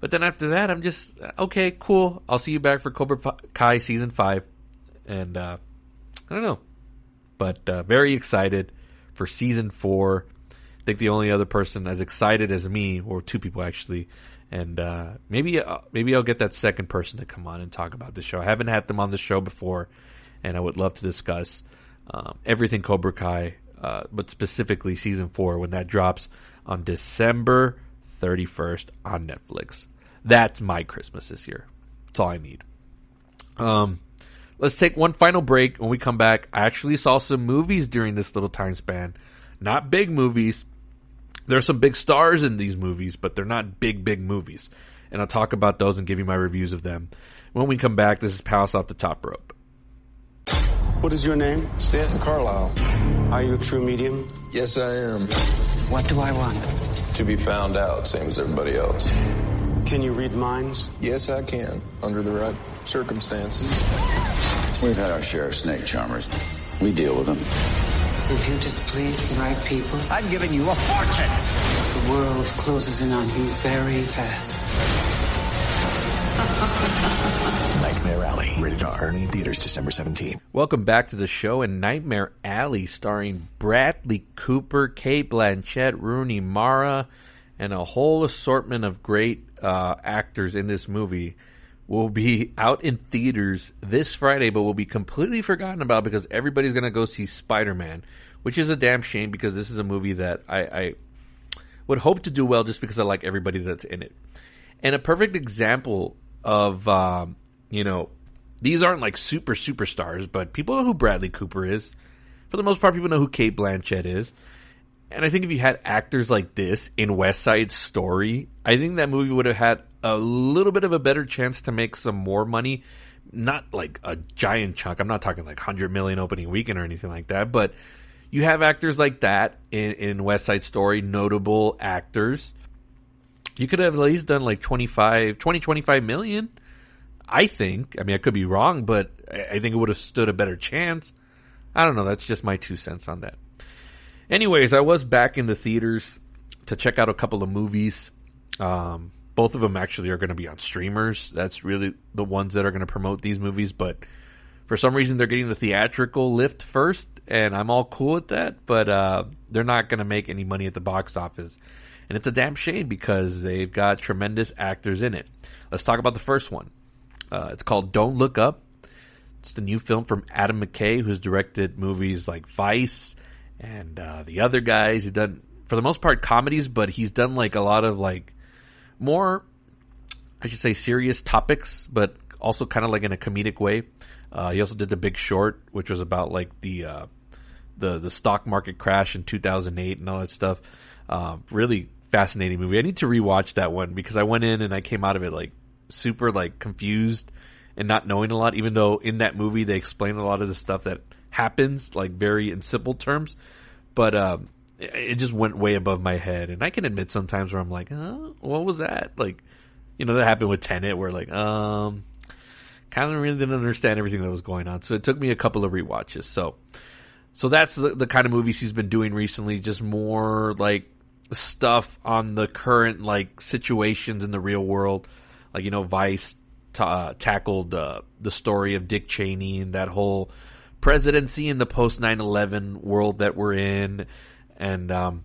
But then after that, I'm just, okay, cool. I'll see you back for Cobra Kai Season 5. And, I don't know. But very excited for Season 4. I think the only other person as excited as me, or two people actually, and maybe I'll get that second person to come on and talk about the show. I haven't had them on the show before, and I would love to discuss everything Cobra Kai, but specifically Season 4 when that drops on December 31st on Netflix. That's my Christmas this year. That's all I need. Let's take one final break. When we come back, I actually saw some movies during this little time span. Not big movies. There's some big stars in these movies, but they're not big movies. And I'll talk about those and give you my reviews of them. When we come back, this is Palace Off the Top Rope. What is your name? Stanton Carlisle. Are you a true medium? Yes, I am. What do I want? To be found out, same as everybody else. Can you read minds? Yes, I can, under the right circumstances. We've had our share of snake charmers. We deal with them. If you displease the right people, I'm giving you a fortune. The world closes in on you very fast. Nightmare Alley, rated R, only in theaters December 17th. Welcome back to the show. And Nightmare Alley, starring Bradley Cooper, Cate Blanchett, Rooney Mara, and a whole assortment of great actors in this movie, will be out in theaters this Friday, but will be completely forgotten about because everybody's going to go see Spider-Man, which is a damn shame because this is a movie that I would hope to do well just because I like everybody that's in it. And a perfect example of, these aren't like superstars, but people know who Bradley Cooper is. For the most part, people know who Cate Blanchett is. And I think if you had actors like this in West Side Story, I think that movie would have had a little bit of a better chance to make some more money. Not like a giant chunk. I'm not talking like 100 million opening weekend or anything like that. But you have actors like that in West Side Story, notable actors. You could have at least done like 25 million, I think. I mean, I could be wrong, but I think it would have stood a better chance. I don't know. That's just my 2 cents on that. Anyways, I was back in the theaters to check out a couple of movies. Both of them actually are going to be on streamers. That's really the ones that are going to promote these movies. But for some reason, they're getting the theatrical lift first, and I'm all cool with that. But they're not going to make any money at the box office. And it's a damn shame because they've got tremendous actors in it. Let's talk about the first one. It's called Don't Look Up. It's the new film from Adam McKay, who's directed movies like Vice and the other guys. He's done, for the most part, comedies, but he's done like a lot of like more, I should say, serious topics, but also kind of like in a comedic way. He also did The Big Short, which was about like the stock market crash in 2008 and all that stuff. Really fascinating movie. I need to rewatch that one because I went in and I came out of it like super like confused and not knowing a lot, even though in that movie they explain a lot of the stuff that happens like very in simple terms, but it just went way above my head. And I can admit sometimes where I'm like, what was that? Like, that happened with Tenet where like, kind of really didn't understand everything that was going on. So it took me a couple of rewatches. So that's the kind of movies he's been doing recently, just more like stuff on the current like situations in the real world. Like, Vice tackled the story of Dick Cheney and that whole presidency in the post 9/11 world that we're in. And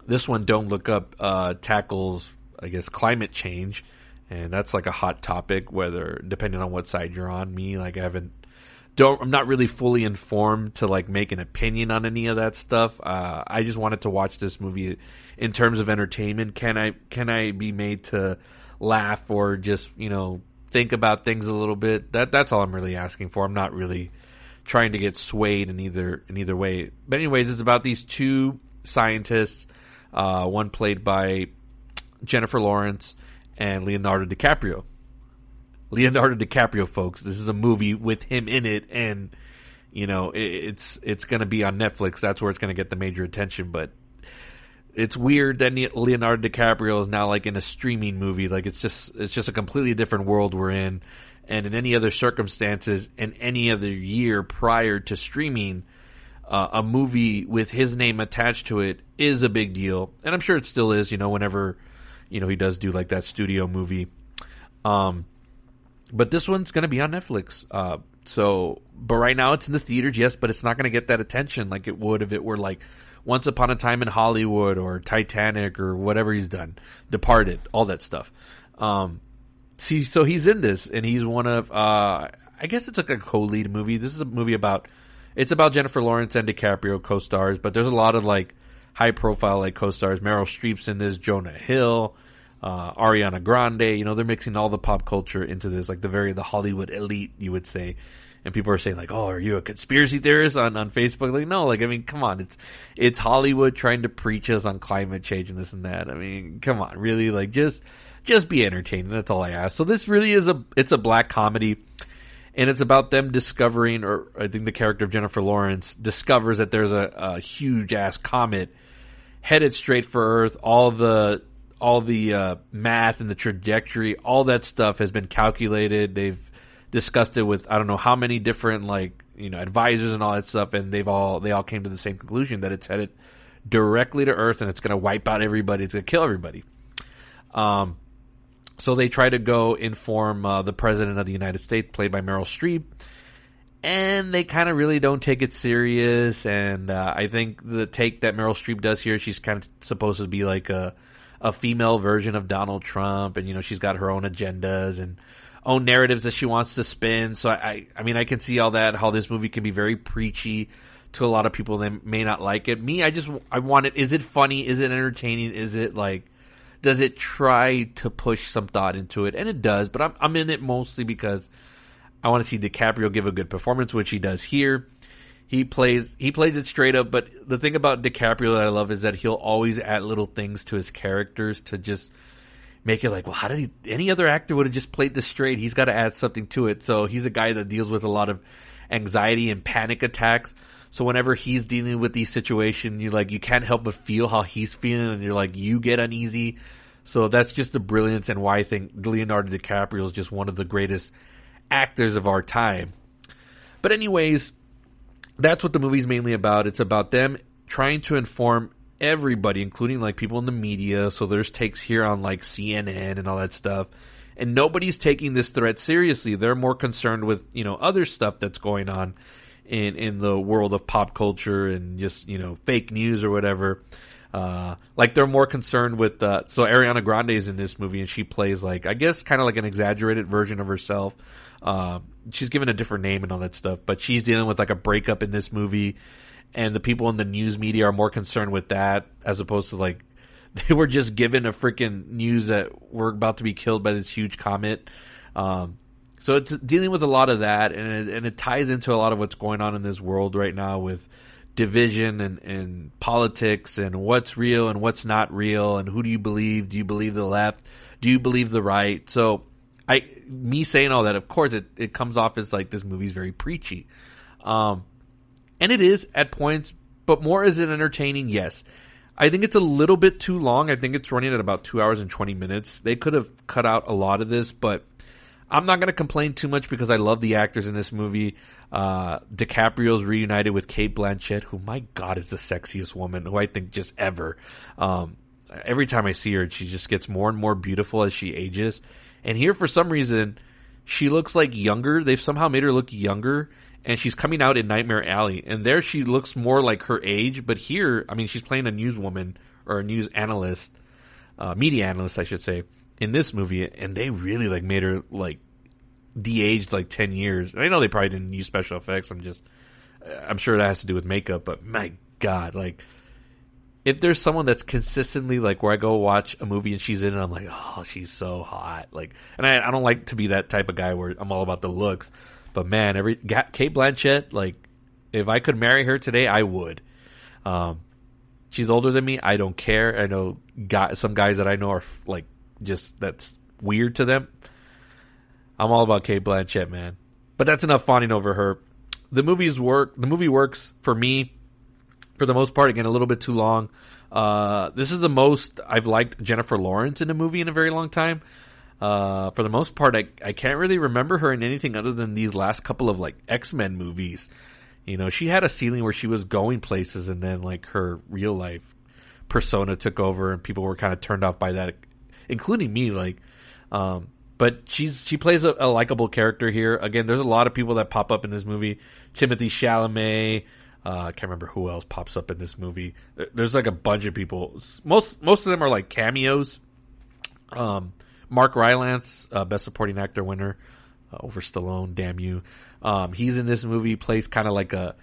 this one, Don't Look Up, tackles, I guess, climate change. And that's like a hot topic, whether depending on what side you're on. Me, like I'm not really fully informed to like make an opinion on any of that stuff. I just wanted to watch this movie in terms of entertainment. Can I be made to laugh or just, think about things a little bit? That's all I'm really asking for. I'm not really trying to get swayed in either way. But anyways, it's about these two scientists, one played by Jennifer Lawrence and Leonardo DiCaprio. Leonardo DiCaprio, folks. This is a movie with him in it, and it's going to be on Netflix. That's where it's going to get the major attention. But it's weird that Leonardo DiCaprio is now like in a streaming movie. Like it's just a completely different world we're in. And in any other circumstances, in any other year prior to streaming, a movie with his name attached to it is a big deal. And I'm sure it still is, whenever, you know, he does do like that studio movie. But this one's going to be on Netflix. But right now it's in the theaters, yes, but it's not going to get that attention like it would if it were like Once Upon a Time in Hollywood or Titanic or whatever he's done, Departed, all that stuff. So he's in this, and he's one of, I guess it's like a co-lead movie. This is a movie about Jennifer Lawrence and DiCaprio co-stars, but there's a lot of like high profile like co-stars. Meryl Streep's in this, Jonah Hill, Ariana Grande. You know, they're mixing all the pop culture into this, like the Hollywood elite, you would say. And people are saying like, "Oh, are you a conspiracy theorist on Facebook?" Like, no, like, I mean, come on, it's Hollywood trying to preach us on climate change and this and that. I mean, come on, really, like, just be entertaining. That's all I ask. So this really is it's a black comedy, and it's about them discovering, or I think the character of Jennifer Lawrence discovers that there's a huge ass comet headed straight for Earth. All the math and the trajectory, all that stuff has been calculated. They've discussed it with I don't know how many different, like, you know, advisors and all that stuff, and they all came to the same conclusion that it's headed directly to Earth and it's going to wipe out everybody. It's going to kill everybody. So they try to go inform the president of the United States, played by Meryl Streep, and they kind of really don't take it serious. And I think the take that Meryl Streep does here, she's kind of supposed to be like a female version of Donald Trump, and, you know, she's got her own agendas and own narratives that she wants to spin. So I mean, I can see all that, how this movie can be very preachy to a lot of people that may not like it. Me, I want it. Is it funny? Is it entertaining? Is it like, does it try to push some thought into it? And it does, but I'm in it mostly because I want to see DiCaprio give a good performance, which he does here. He plays it straight up, but the thing about DiCaprio that I love is that he'll always add little things to his characters to just make it like, well, how does he, any other actor would have just played this straight. He's got to add something to it. So he's a guy that deals with a lot of anxiety and panic attacks. So whenever he's dealing with these situations, you can't help but feel how he's feeling, and you're like, you get uneasy. So that's just the brilliance, and why I think Leonardo DiCaprio is just one of the greatest actors of our time. But anyways, that's what the movie's mainly about. It's about them trying to inform everybody, including like people in the media. So there's takes here on like CNN and all that stuff. And nobody's taking this threat seriously. They're more concerned with, you know, other stuff that's going on in the world of pop culture and just, you know, fake news or whatever. Like they're more concerned with, so Ariana Grande is in this movie, and she plays like, I guess kind of like an exaggerated version of herself. She's given a different name and all that stuff, but she's dealing with like a breakup in this movie, and the people in the news media are more concerned with that, as opposed to like, they were just given a freaking news that we're about to be killed by this huge comet. So it's dealing with a lot of that, and it ties into a lot of what's going on in this world right now with division and politics and what's real and what's not real, and who do you believe? Do you believe the left? Do you believe the right? So me saying all that, of course, it comes off as like this movie's very preachy. And it is at points, but more is it entertaining? Yes. I think it's a little bit too long. I think it's running at about 2 hours and 20 minutes. They could have cut out a lot of this, but I'm not going to complain too much because I love the actors in this movie. DiCaprio's reunited with Cate Blanchett, who, my God, is the sexiest woman, who I think just ever. Every time I see her, she just gets more and more beautiful as she ages. And here, for some reason, she looks like younger. They've somehow made her look younger. And she's coming out in Nightmare Alley. And there she looks more like her age. But here, I mean, she's playing a newswoman, or a news analyst, media analyst, I should say, in this movie. And they really like made her like de-aged like 10 years. I know they probably didn't use special effects. I'm sure that has to do with makeup. But my God, like, if there's someone that's consistently like where I go watch a movie and she's in it, I'm like, oh, she's so hot. Like, and I don't like to be that type of guy where I'm all about the looks. But man, Cate Blanchett, like, if I could marry her today, I would. She's older than me. I don't care. I know some guys that I know are like, just, that's weird to them. I'm all about Cate Blanchett, man. But that's enough fawning over her. The movie works for me for the most part. Again, a little bit too long. This is the most I've liked Jennifer Lawrence in a movie in a very long time. For the most part, I can't really remember her in anything other than these last couple of like X-Men movies. You know, she had a ceiling where she was going places, and then like her real life persona took over, and people were kind of turned off by that. including me. Like, but she plays a likable character here. Again, there's a lot of people that pop up in this movie. Timothée Chalamet. I can't remember who else pops up in this movie. There's like a bunch of people. Most of them are like cameos. Mark Rylance, Best Supporting Actor winner over Stallone. Damn you. He's in this movie. Plays kind of like a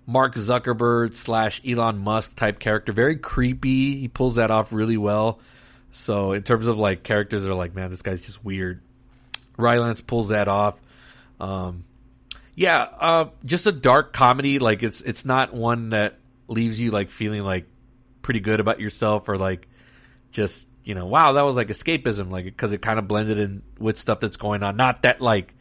Mark Zuckerberg / Elon Musk type character. Very creepy. He pulls that off really well. So in terms of like characters that are like, man, this guy's just weird, Rylance pulls that off. Just a dark comedy. Like it's not one that leaves you like feeling like pretty good about yourself or like just, you know, wow, that was like escapism, like, because it kind of blended in with stuff that's going on. Not that like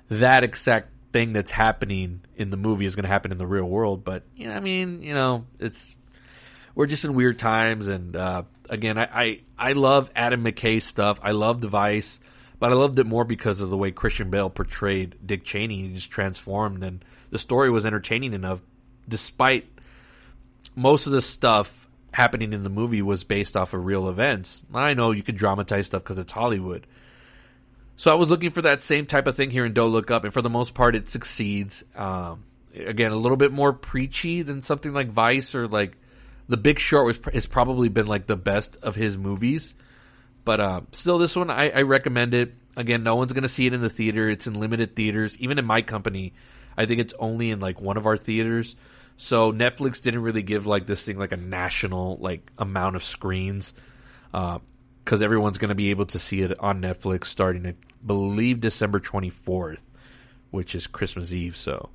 that exact thing that's happening in the movie is going to happen in the real world, but you know, I mean, you know, we're just in weird times. And again, I love Adam McKay's stuff. I love The Vice, but I loved it more because of the way Christian Bale portrayed Dick Cheney. He just transformed, and the story was entertaining enough, despite most of the stuff happening in the movie was based off of real events. I know you could dramatize stuff because it's Hollywood. So I was looking for that same type of thing here in Don't Look Up, and for the most part, it succeeds. Again, a little bit more preachy than something like Vice or like The Big Short has probably been like the best of his movies. But still, this one, I recommend it. Again, no one's going to see it in the theater. It's in limited theaters. Even in my company, I think it's only in like one of our theaters. So Netflix didn't really give like this thing like a national like amount of screens, because everyone's going to be able to see it on Netflix starting, I believe, December 24th, which is Christmas Eve. So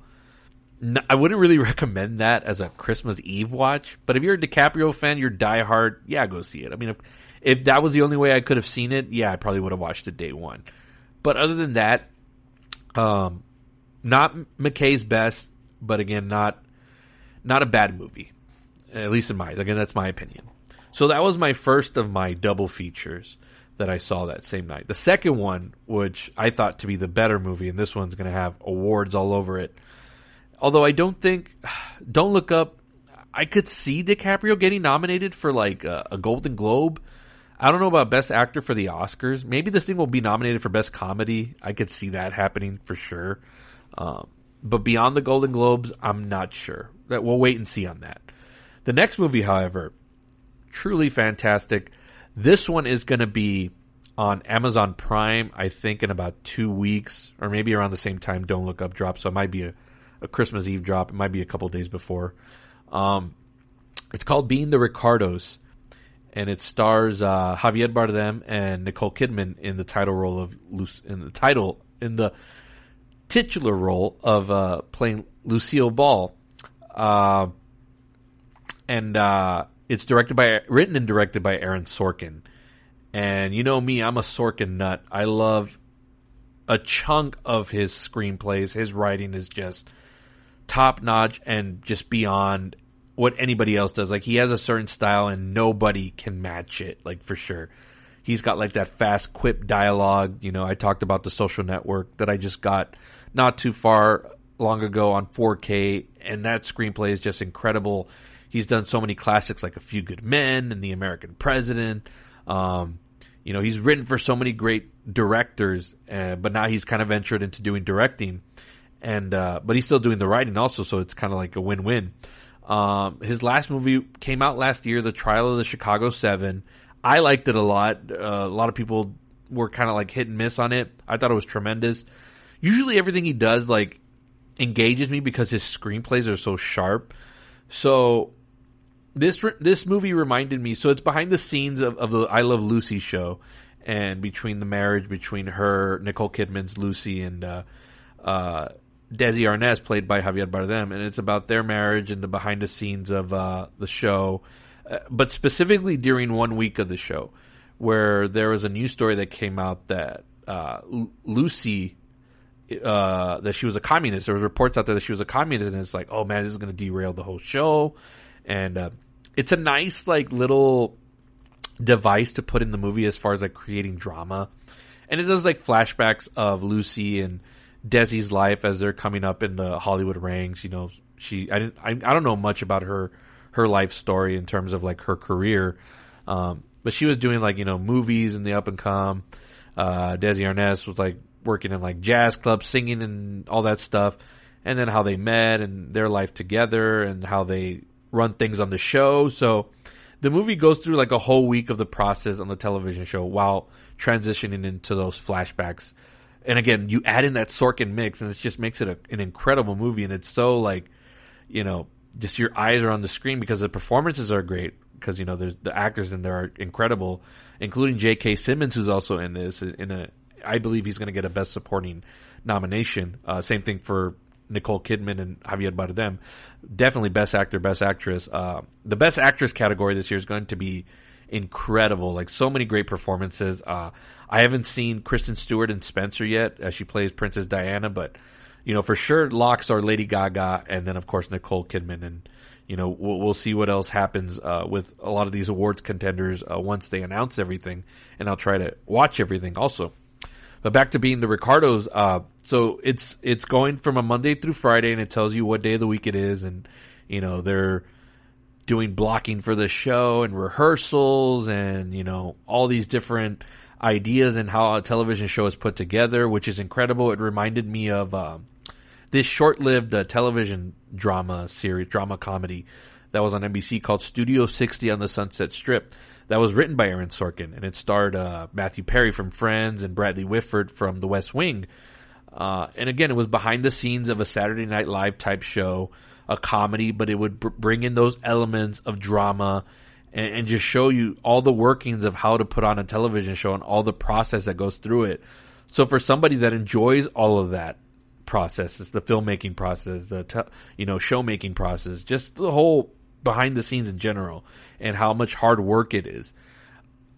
I wouldn't really recommend that as a Christmas Eve watch. But if you're a DiCaprio fan, you're diehard, yeah, go see it. I mean, if that was the only way I could have seen it, yeah, I probably would have watched it day one. But other than that, not McKay's best, but again, not a bad movie, at least again, that's my opinion. So that was my first of my double features that I saw that same night. The second one, which I thought to be the better movie, and this one's going to have awards all over it. Although I don't Look Up, I could see DiCaprio getting nominated for like a Golden Globe. I don't know about Best Actor for the Oscars. Maybe this thing will be nominated for Best Comedy. I could see that happening for sure. But beyond the Golden Globes, I'm not sure. We'll wait and see on that. The next movie, however, truly fantastic. This one is going to be on Amazon Prime, I think, in about 2 weeks, or maybe around the same time Don't Look Up drops. So it might be a Christmas Eve drop. It might be a couple days before. It's called Being the Ricardos, and it stars Javier Bardem and Nicole Kidman in the titular role of playing Lucille Ball. It's written and directed by Aaron Sorkin. And you know me, I'm a Sorkin nut. I love a chunk of his screenplays. His writing is just top notch and just beyond what anybody else does. Like, he has a certain style and nobody can match it, like, for sure. He's got like that fast quip dialogue. You know, I talked about The Social Network that I just got not too long ago on 4K, and that screenplay is just incredible. He's done so many classics like A Few Good Men and The American President. You know, he's written for so many great directors, but now he's kind of ventured into doing directing, but he's still doing the writing also, so it's kind of like a win-win. His last movie came out last year, The Trial of the Chicago 7. I liked it a lot. A lot of people were kind of like hit and miss on it. I thought it was tremendous. Usually everything he does like engages me because his screenplays are so sharp. So this movie reminded me. So it's behind the scenes of the I Love Lucy show, and between the marriage between Nicole Kidman's Lucy, and Desi Arnaz, played by Javier Bardem, and it's about their marriage and the behind the scenes of the show. But specifically during 1 week of the show, where there was a news story that came out that Lucy, that she was a communist. There was reports out there that she was a communist, and it's like, oh man, this is going to derail the whole show. And it's a nice like little device to put in the movie as far as like creating drama. And it does like flashbacks of Lucy and Desi's life as they're coming up in the Hollywood ranks. You know, I don't know much about her life story in terms of like her career. but she was doing like, movies in the up and come. Desi Arnaz was like working in like jazz clubs, singing and all that stuff. And then how they met and their life together and how they run things on the show. So the movie goes through like a whole week of the process on the television show while transitioning into those flashbacks. And again, you add in that Sorkin mix and it just makes it an incredible movie. And it's so like, just your eyes are on the screen because the performances are great. Because, there's the actors in there are incredible, including J.K. Simmons, who's also in this. I believe he's going to get a Best Supporting nomination. Same thing for Nicole Kidman and Javier Bardem. Definitely Best Actor, Best Actress. The Best Actress category this year is going to be incredible. Like, so many great performances. I haven't seen Kristen Stewart in Spencer yet, as she plays Princess Diana, but, for sure, locks are Lady Gaga and then, of course, Nicole Kidman. And, we'll see what else happens with a lot of these awards contenders once they announce everything, and I'll try to watch everything also. But back to being the Ricardos, so it's going from a Monday through Friday, and it tells you what day of the week it is, and they're doing blocking for the show and rehearsals, and all these different ideas and how a television show is put together, which is incredible. It reminded me of this short-lived television drama comedy that was on NBC called Studio 60 on the Sunset Strip. That was written by Aaron Sorkin, and it starred Matthew Perry from Friends and Bradley Whitford from The West Wing. And again, it was behind the scenes of a Saturday Night Live type show, a comedy, but it would bring in those elements of drama and just show you all the workings of how to put on a television show and all the process that goes through it. So for somebody that enjoys all of that process, it's the filmmaking process, the showmaking process, just the whole behind the scenes in general, and how much hard work it is.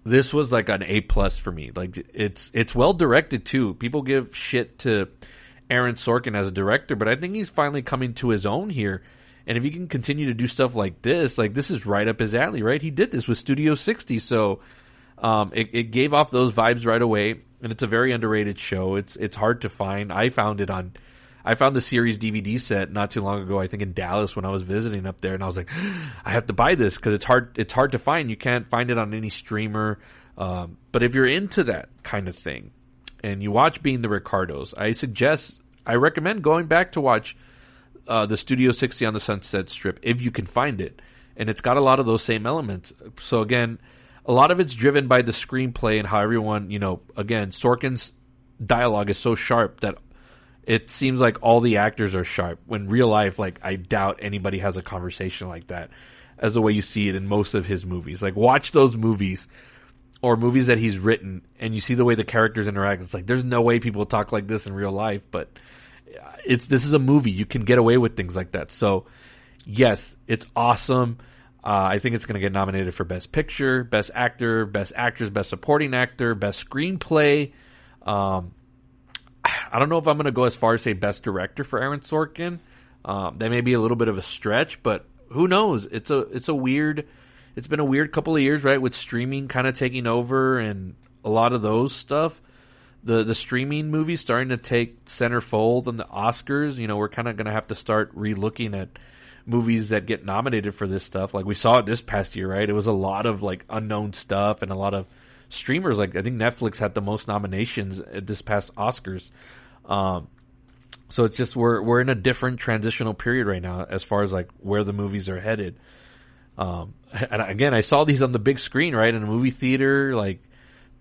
This was like an A+ for me. Like, it's well directed too. People give shit to Aaron Sorkin as a director, but I think he's finally coming to his own here. And if he can continue to do stuff like this is right up his alley, right? He did this with Studio 60, so it gave off those vibes right away. And it's a very underrated show. It's hard to find. I found the series DVD set not too long ago, I think in Dallas when I was visiting up there, and I was like, I have to buy this because it's hard to find. You can't find it on any streamer. But if you're into that kind of thing and you watch Being the Ricardos, I recommend going back to watch the Studio 60 on the Sunset Strip if you can find it. And it's got a lot of those same elements. So again, a lot of it's driven by the screenplay and how everyone, again, Sorkin's dialogue is so sharp that it seems like all the actors are sharp. When real life, like, I doubt anybody has a conversation like that as the way you see it in most of his movies. Like, watch those movies or movies that he's written and you see the way the characters interact. It's like, there's no way people talk like this in real life, but this is a movie. You can get away with things like that. So yes, it's awesome. I think it's going to get nominated for Best Picture, Best Actor, Best Actress, Best Supporting Actor, Best Screenplay. I don't know if I'm going to go as far as say Best Director for Aaron Sorkin. That may be a little bit of a stretch, but who knows? It's been a weird couple of years, right? With streaming kind of taking over and a lot of those stuff. The streaming movies starting to take centerfold on the Oscars. We're kind of going to have to start re-looking at movies that get nominated for this stuff. Like we saw it this past year, right? It was a lot of like unknown stuff and a lot of streamers. Like I think Netflix had the most nominations at this past Oscars. So it's just we're in a different transitional period right now as far as like where the movies are headed. And again, I saw these on the big screen, right, in a movie theater, like,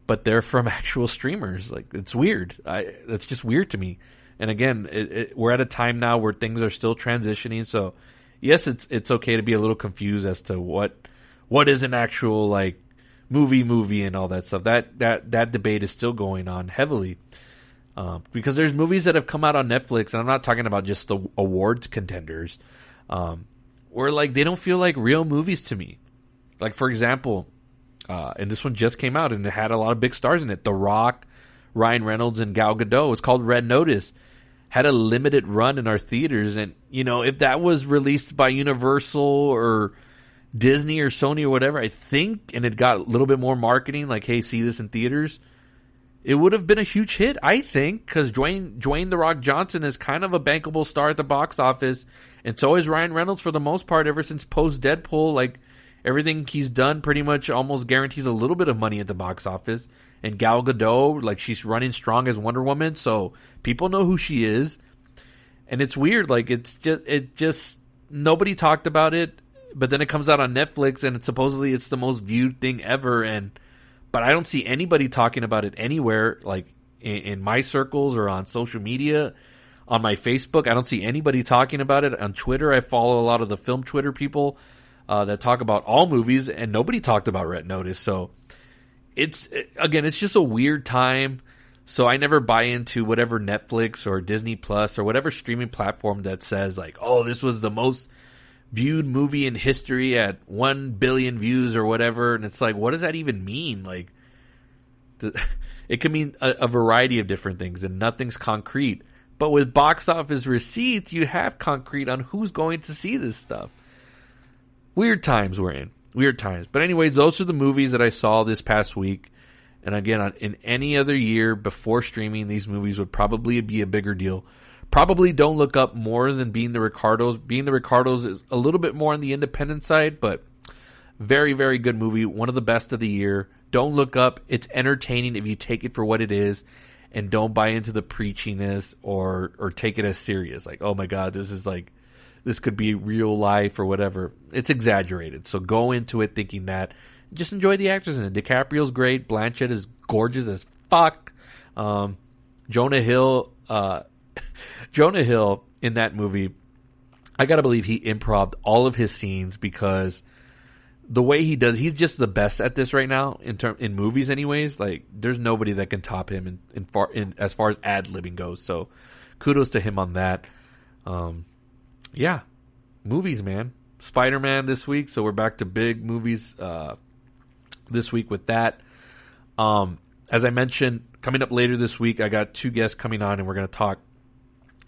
but they're from actual streamers. Like it's weird. That's just weird to me. And again, we're at a time now where things are still transitioning. So yes, it's okay to be a little confused as to what is an actual like movie and all that stuff. That debate is still going on heavily. Because there's movies that have come out on Netflix, and I'm not talking about just the awards contenders, where like they don't feel like real movies to me. Like for example, and this one just came out and it had a lot of big stars in it. The Rock, Ryan Reynolds, and Gal Gadot. It's called Red Notice. Had a limited run in our theaters, and if that was released by Universal or Disney or Sony or whatever, I think, and it got a little bit more marketing, like, hey, see this in theaters, it would have been a huge hit, I think, because Dwayne The Rock Johnson is kind of a bankable star at the box office, and so is Ryan Reynolds for the most part ever since post-Deadpool. Like, Everything he's done pretty much almost guarantees a little bit of money at the box office. And Gal Gadot, like, she's running strong as Wonder Woman, so people know who she is. And it's weird, like, it just nobody talked about it, but then it comes out on Netflix, and supposedly it's the most viewed thing ever, but I don't see anybody talking about it anywhere, like, in my circles or on social media, on my Facebook. I don't see anybody talking about it. On Twitter, I follow a lot of the film Twitter people that talk about all movies, and nobody talked about Red Notice. So it's just a weird time. So I never buy into whatever Netflix or Disney Plus or whatever streaming platform that says, like, oh, this was the most viewed movie in history at 1 billion views or whatever. And it's like, what does that even mean? Like, it can mean a variety of different things, and nothing's concrete. But with box office receipts, you have concrete on who's going to see this stuff. Weird times we're in. Weird times. But anyways, those are the movies that I saw this past week. And again, in any other year before streaming, these movies would probably be a bigger deal. Probably Don't Look Up more than Being the Ricardos. Being the Ricardos is a little bit more on the independent side, but very, very good movie. One of the best of the year. Don't Look Up. It's entertaining if you take it for what it is and don't buy into the preachiness or take it as serious. Like, oh my God, this could be real life or whatever. It's exaggerated. So go into it thinking that. Just enjoy the actors in it. DiCaprio's great. Blanchett is gorgeous as fuck. Jonah Hill in that movie, I gotta believe he improv'd all of his scenes, because the way he does, he's just the best at this right now in movies anyways. Like, there's nobody that can top him in as far as ad-libbing goes. So kudos to him on that. Yeah, movies, man. Spider-Man this week, so we're back to big movies this week with that. As I mentioned, coming up later this week, I got 2 guests coming on, and we're going to talk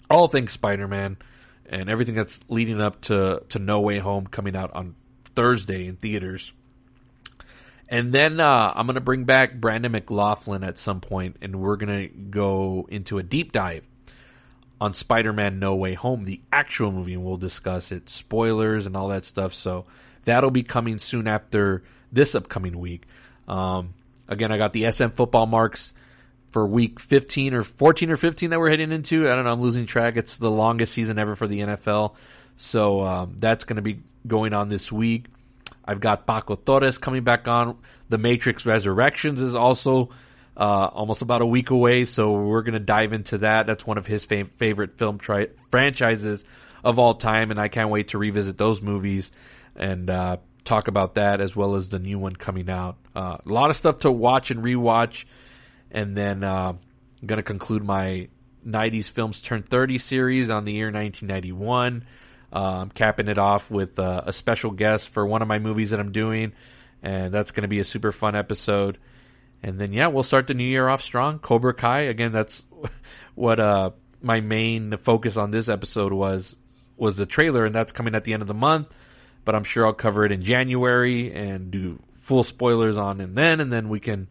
all things Spider-Man and everything that's leading up to No Way Home coming out on Thursday in theaters. And then I'm going to bring back Brandon McLaughlin at some point, and we're going to go into a deep dive on Spider-Man No Way Home, the actual movie, and we'll discuss it, spoilers and all that stuff. So that'll be coming soon after this upcoming week. Again, I got the SM football marks for week 15 or 14 or 15 that we're heading into. I don't know, I'm losing track. It's the longest season ever for the NFL. So that's going to be going on this week. I've got Paco Torres coming back on. The Matrix Resurrections is also almost about a week away, so we're going to dive into that. That's one of his favorite film franchises of all time, and I can't wait to revisit those movies and talk about that, as well as the new one coming out. A lot of stuff to watch and rewatch, and then I'm going to conclude my 90s Films Turn 30 series on the year 1991. I'm capping it off with a special guest for one of my movies that I'm doing, and that's going to be a super fun episode. And then, yeah, we'll start the new year off strong. Cobra Kai, again, that's what my main focus on this episode was the trailer, and that's coming at the end of the month. But I'm sure I'll cover it in January and do full spoilers on and then we can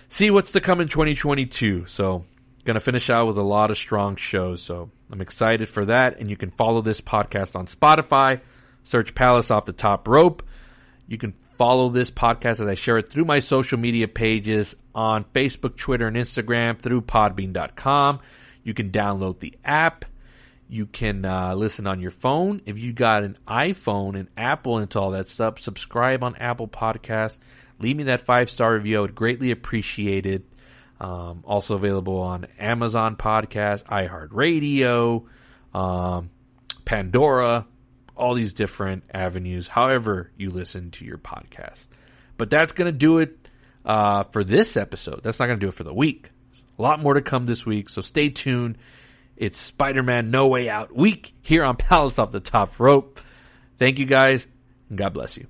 see what's to come in 2022. So, going to finish out with a lot of strong shows. So, I'm excited for that. And you can follow this podcast on Spotify. Search Palace Off the Top Rope. You can follow this podcast as I share it through my social media pages on Facebook, Twitter, and Instagram, through podbean.com. You can download the app. You can listen on your phone. If you got an iPhone and Apple and all that stuff, subscribe on Apple Podcasts. Leave me that 5-star review. I would greatly appreciate it. Also available on Amazon Podcasts, iHeartRadio, Pandora, all these different avenues, however you listen to your podcast. But that's going to do it for this episode. That's not going to do it for the week. A lot more to come this week, so stay tuned. It's Spider-Man No Way Out week here on Palace Off the Top Rope. Thank you guys, and God bless you.